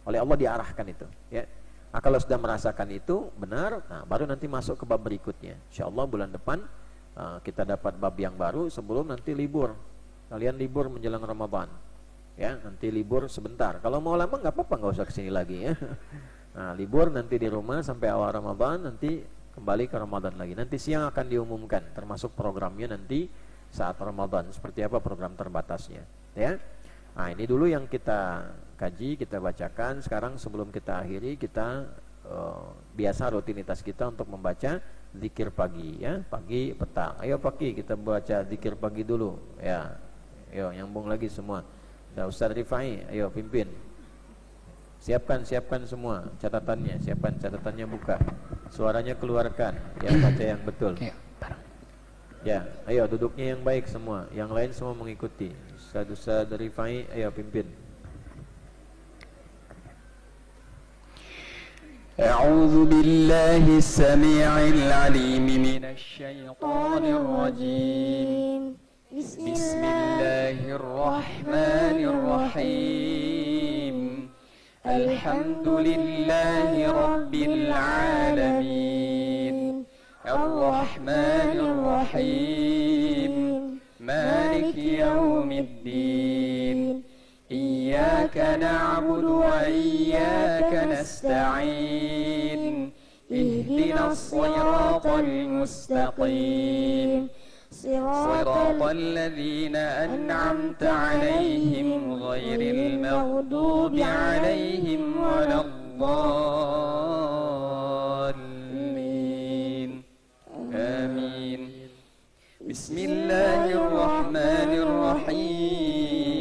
Oleh Allah diarahkan itu, ya. Nah, kalau sudah merasakan itu benar, nah baru nanti masuk ke bab berikutnya. Insyaallah bulan depan kita dapat bab yang baru sebelum nanti libur. Kalian libur menjelang Ramadan, ya. Nanti libur sebentar. Kalau mau lama nggak apa-apa, nggak usah kesini lagi ya. Nah, libur nanti di rumah sampai awal Ramadan, nanti kembali ke Ramadan lagi. Nanti siang akan diumumkan, termasuk programnya nanti saat Ramadan. Seperti apa program terbatasnya, ya. Nah, ini dulu yang kita kaji, kita bacakan. Sekarang sebelum kita akhiri, kita biasa rutinitas kita untuk membaca zikir pagi, ya, pagi petang. Ayo pagi kita baca zikir pagi dulu, ya. Ayo nyambung lagi semua. Udah Ustaz Rifai, ayo pimpin. Siapkan semua catatannya, siapkan catatannya, buka. Suaranya keluarkan, ya, baca yang betul. Ya, ayo duduknya yang baik semua. Yang lain semua mengikuti. Ustaz Rifai, ayo pimpin. أعوذ بالله السميع العليم من الشيطان الرجيم بسم الله الرحمن الرحيم الحمد لله رب العالمين الرحمن الرحيم مالك يوم الدين إياك نعبد وإياك نستعين اهدنا الصراط المستقيم صراط الذين أنعمت عليهم غير المغضوب عليهم ولا الضالين آمين بسم الله الرحمن الرحيم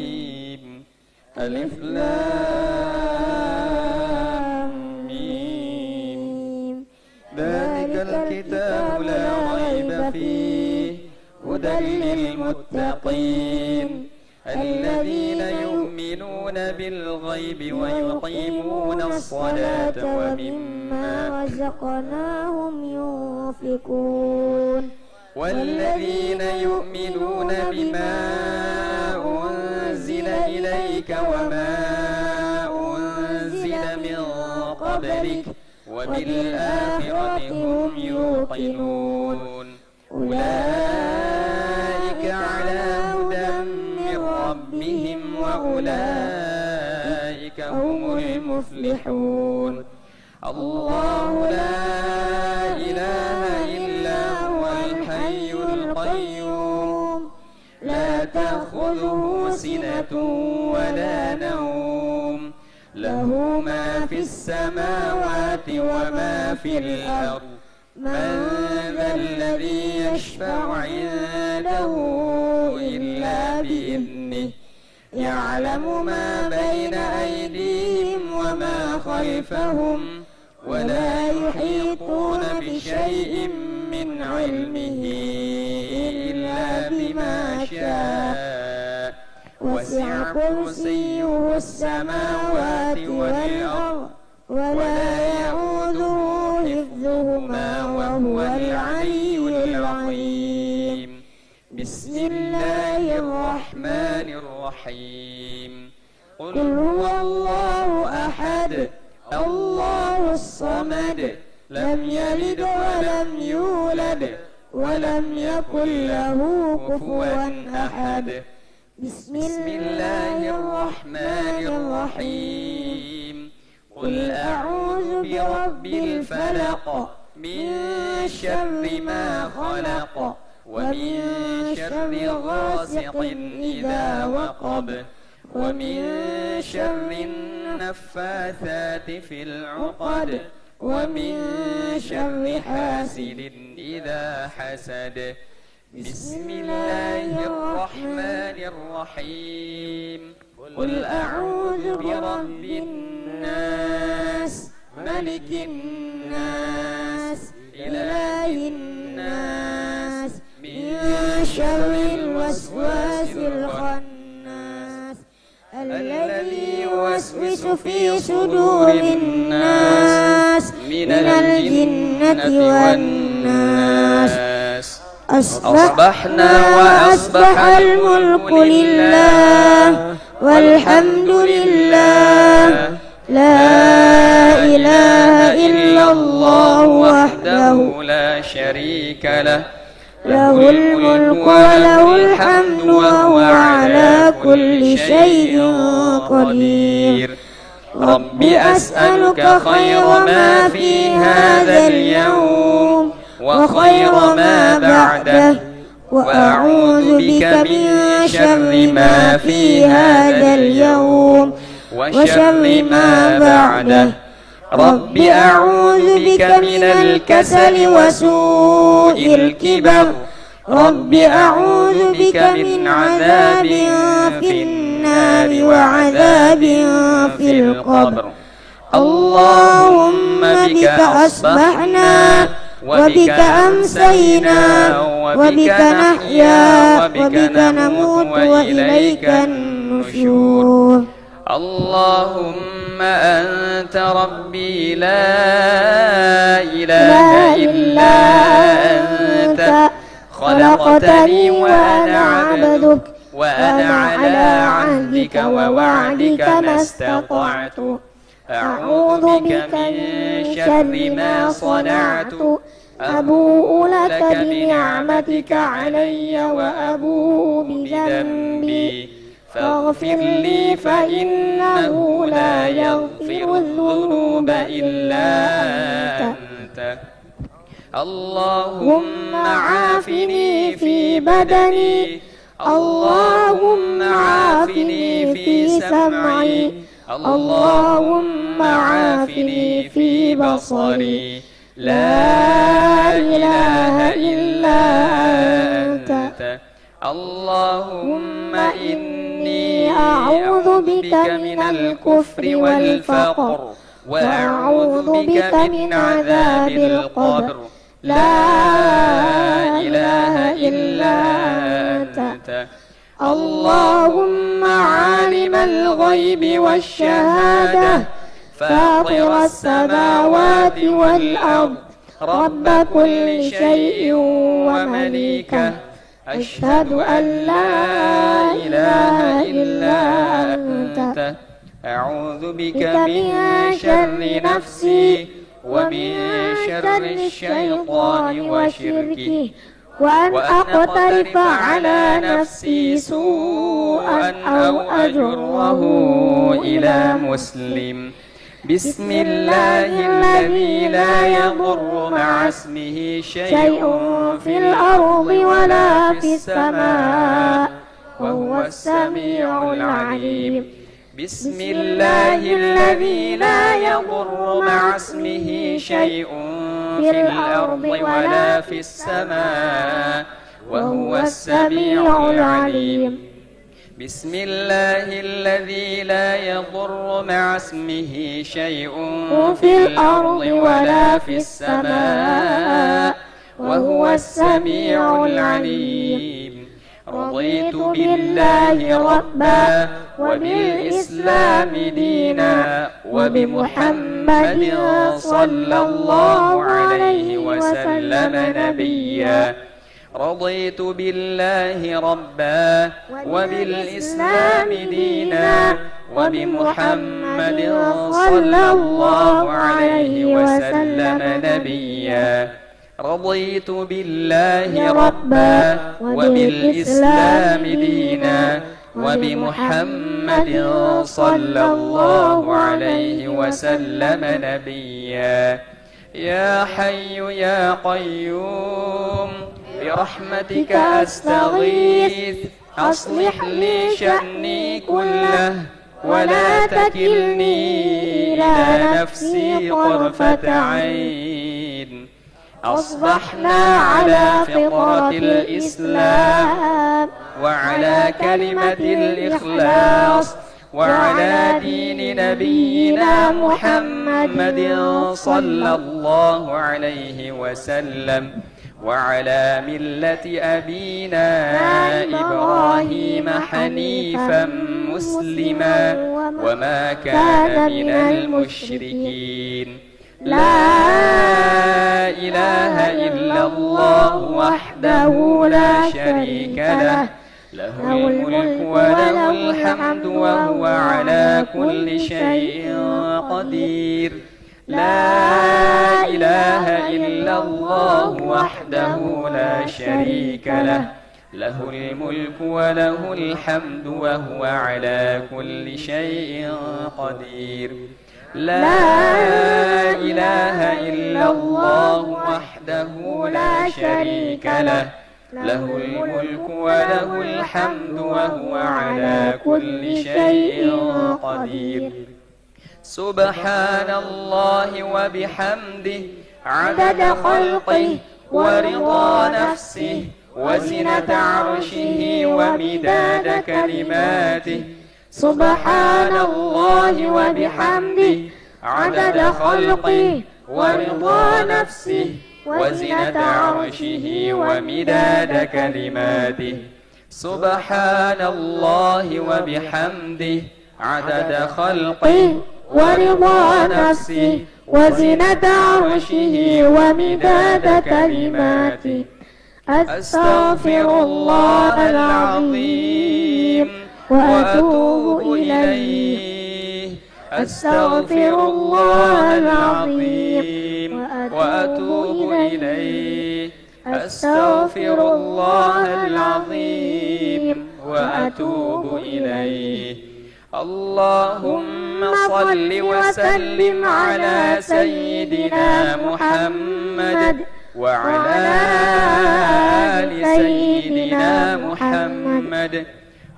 ألف لام ميم ذلك الكتاب لا ريب فيه هدى للمتقين الذين يؤمنون بالغيب ويقيمون الصلاة ومما رزقناهم ينفقون والذين يؤمنون بما أنزل إليك وما أنزل من قبلك وبالآخرة هم يوقنون أولئك على هدى من ربهم وأولئك هم المفلحون الله لا إله إلا هو الحي القيوم لا تأخذه سنة ولا نوم له ما في السماوات وما في الأرض من ذا الذي يشفع عنده إلا بإذنه يعلم ما بين أيديهم وما خلفهم ولا يحيطون بشيء من علمه إلا بما شاء وسع كرسيه السماوات والأرض ولا يؤوده حفظهما وهو العلي العظيم بسم الله الرحمن الرحيم قل هو الله أحد الله الصمد لم يلد ولم يولد ولم يكن له كفوا أحد بسم الله الرحمن الرحيم قل أعوذ برب الفلق من شر ما خلق ومن شر غاسق إذا وقب ومن شر النفاثات في العقد ومن شر حاسد إذا حسد بسم الله الرحمن الرحيم قل أعوذ برب الناس ملك الناس إله إله الناس من شر الوسواس الخناس الذي يوسوس في صدور الناس من الجنة والناس أصبحنا وأصبح الملك لله والحمد لله لا إله إلا الله وحده لا شريك له له الملك وله الحمد وهو على كل شيء قدير رب أسألك خير ما في هذا اليوم وخير ما بعده وأعوذ بك من شر ما في هذا اليوم وشر ما بعده رب أعوذ بك من الكسل وسوء الكبر رب أعوذ بك من عذاب في النار وعذاب في القبر اللهم بك أصبحنا وبك أمسينا وبك نحيا وبك نموت وإليك النشور اللهم أنت ربي لا إله إلا أنت خلقتني وأنا عبدك وأنا على عهدك ووعدك ما استطعت أعوذ بك من شر ما صنعت أبوء لك بنعمتك علي وأبوء بذنبي فاغفر لي فإنه لا يغفر الذنوب إلا أنت اللهم عافني في بدني اللهم عافني في سمعي اللهم عافني في بصري لا إله إلا أنت اللهم إني أعوذ بك من الكفر والفقر وأعوذ بك من عذاب القبر لا إله إلا أنت اللهم عالم الغيب والشهادة فاطر السماوات والأرض رب كل شيء ومليكه أشهد أن لا إله إلا أنت أعوذ بك من شر نفسي ومن شر الشيطان وشركه وأن أقترف على نفسي سوءا أو أجره إلى مسلم بسم الله الذي لا يضر مع اسمه شيء في الأرض ولا في السماء وهو السميع العليم بسم الله الذي لا يضر مع اسمه شيء في الأرض ولا في السماء وهو السميع العليم بسم الله الذي لا يضر مع اسمه شيء في الأرض ولا في السماء وهو السميع العليم رضيت بالله ربا وبالإسلام دينا وبمحمد صلى الله عليه وسلم نبيا رضيت بالله ربا وبالإسلام دينا وبمحمد صلى الله عليه وسلم نبيا رضيت بالله ربا وبالإسلام دينا وبمحمد صلى الله عليه وسلم نبيا يا حي يا قيوم برحمتك أستغيث أصلح لي شأني كله ولا تكلني إلى نفسي طرفة عين أصبحنا على فطرة الإسلام وعلى كلمة الإخلاص وعلى دين نبينا محمد صلى الله عليه وسلم وعلى ملة أبينا إبراهيم حنيفا مسلما وما كان من المشركين لا إله إلا الله وحده لا شريك له له الملك وله الحمد وهو على كل شيء قدير لا إله إلا الله وحده لا شريك له له الملك وله الحمد وهو على كل شيء قدير لا إله إلا الله وحده لا شريك له له الملك وله الحمد وهو على كل شيء قدير سبحان الله وبحمده عدد خلقه ورضا نفسه وزنة عرشه ومداد كلماته سبحان الله وبحمده عدد خلقه ورضا نفسه وزنة عرشه ومداد كلماته سبحان الله وبحمده عدد خلقه ورضا نفسه وزنة عرشه ومداد كلماته أستغفر الله العظيم وأتوب إليه أستغفر الله العظيم وأتوب إليه أستغفر الله العظيم وأتوب إليه اللهم صل وسلم على سيدنا محمد وعلى آل سيدنا محمد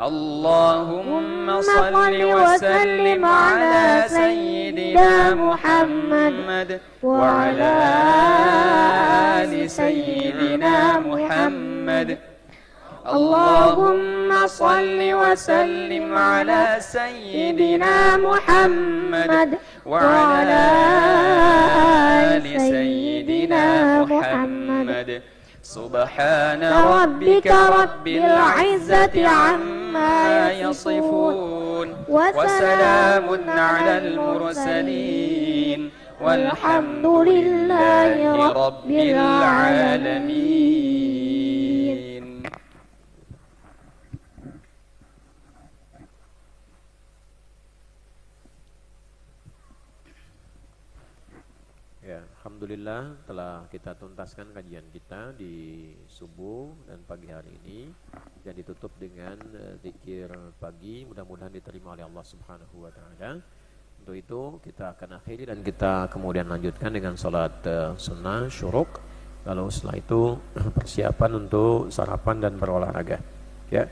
اللهم صل وسلم على سيدنا محمد وعلى آل سيدنا محمد اللهم صل وسلم على سيدنا محمد وعلى آل سيدنا محمد سبحان ربك رب العزة عما يصفون وسلام على المرسلين والحمد لله رب العالمين. Ya, alhamdulillah telah kita tuntaskan kajian kita di subuh dan pagi hari ini dan ditutup dengan zikir pagi, mudah-mudahan diterima oleh Allah Subhanahu wa taala. Untuk itu kita akan akhiri dan kita kemudian lanjutkan dengan salat sunnah syuruk. Lalu setelah itu persiapan untuk sarapan dan berolahraga. Ya.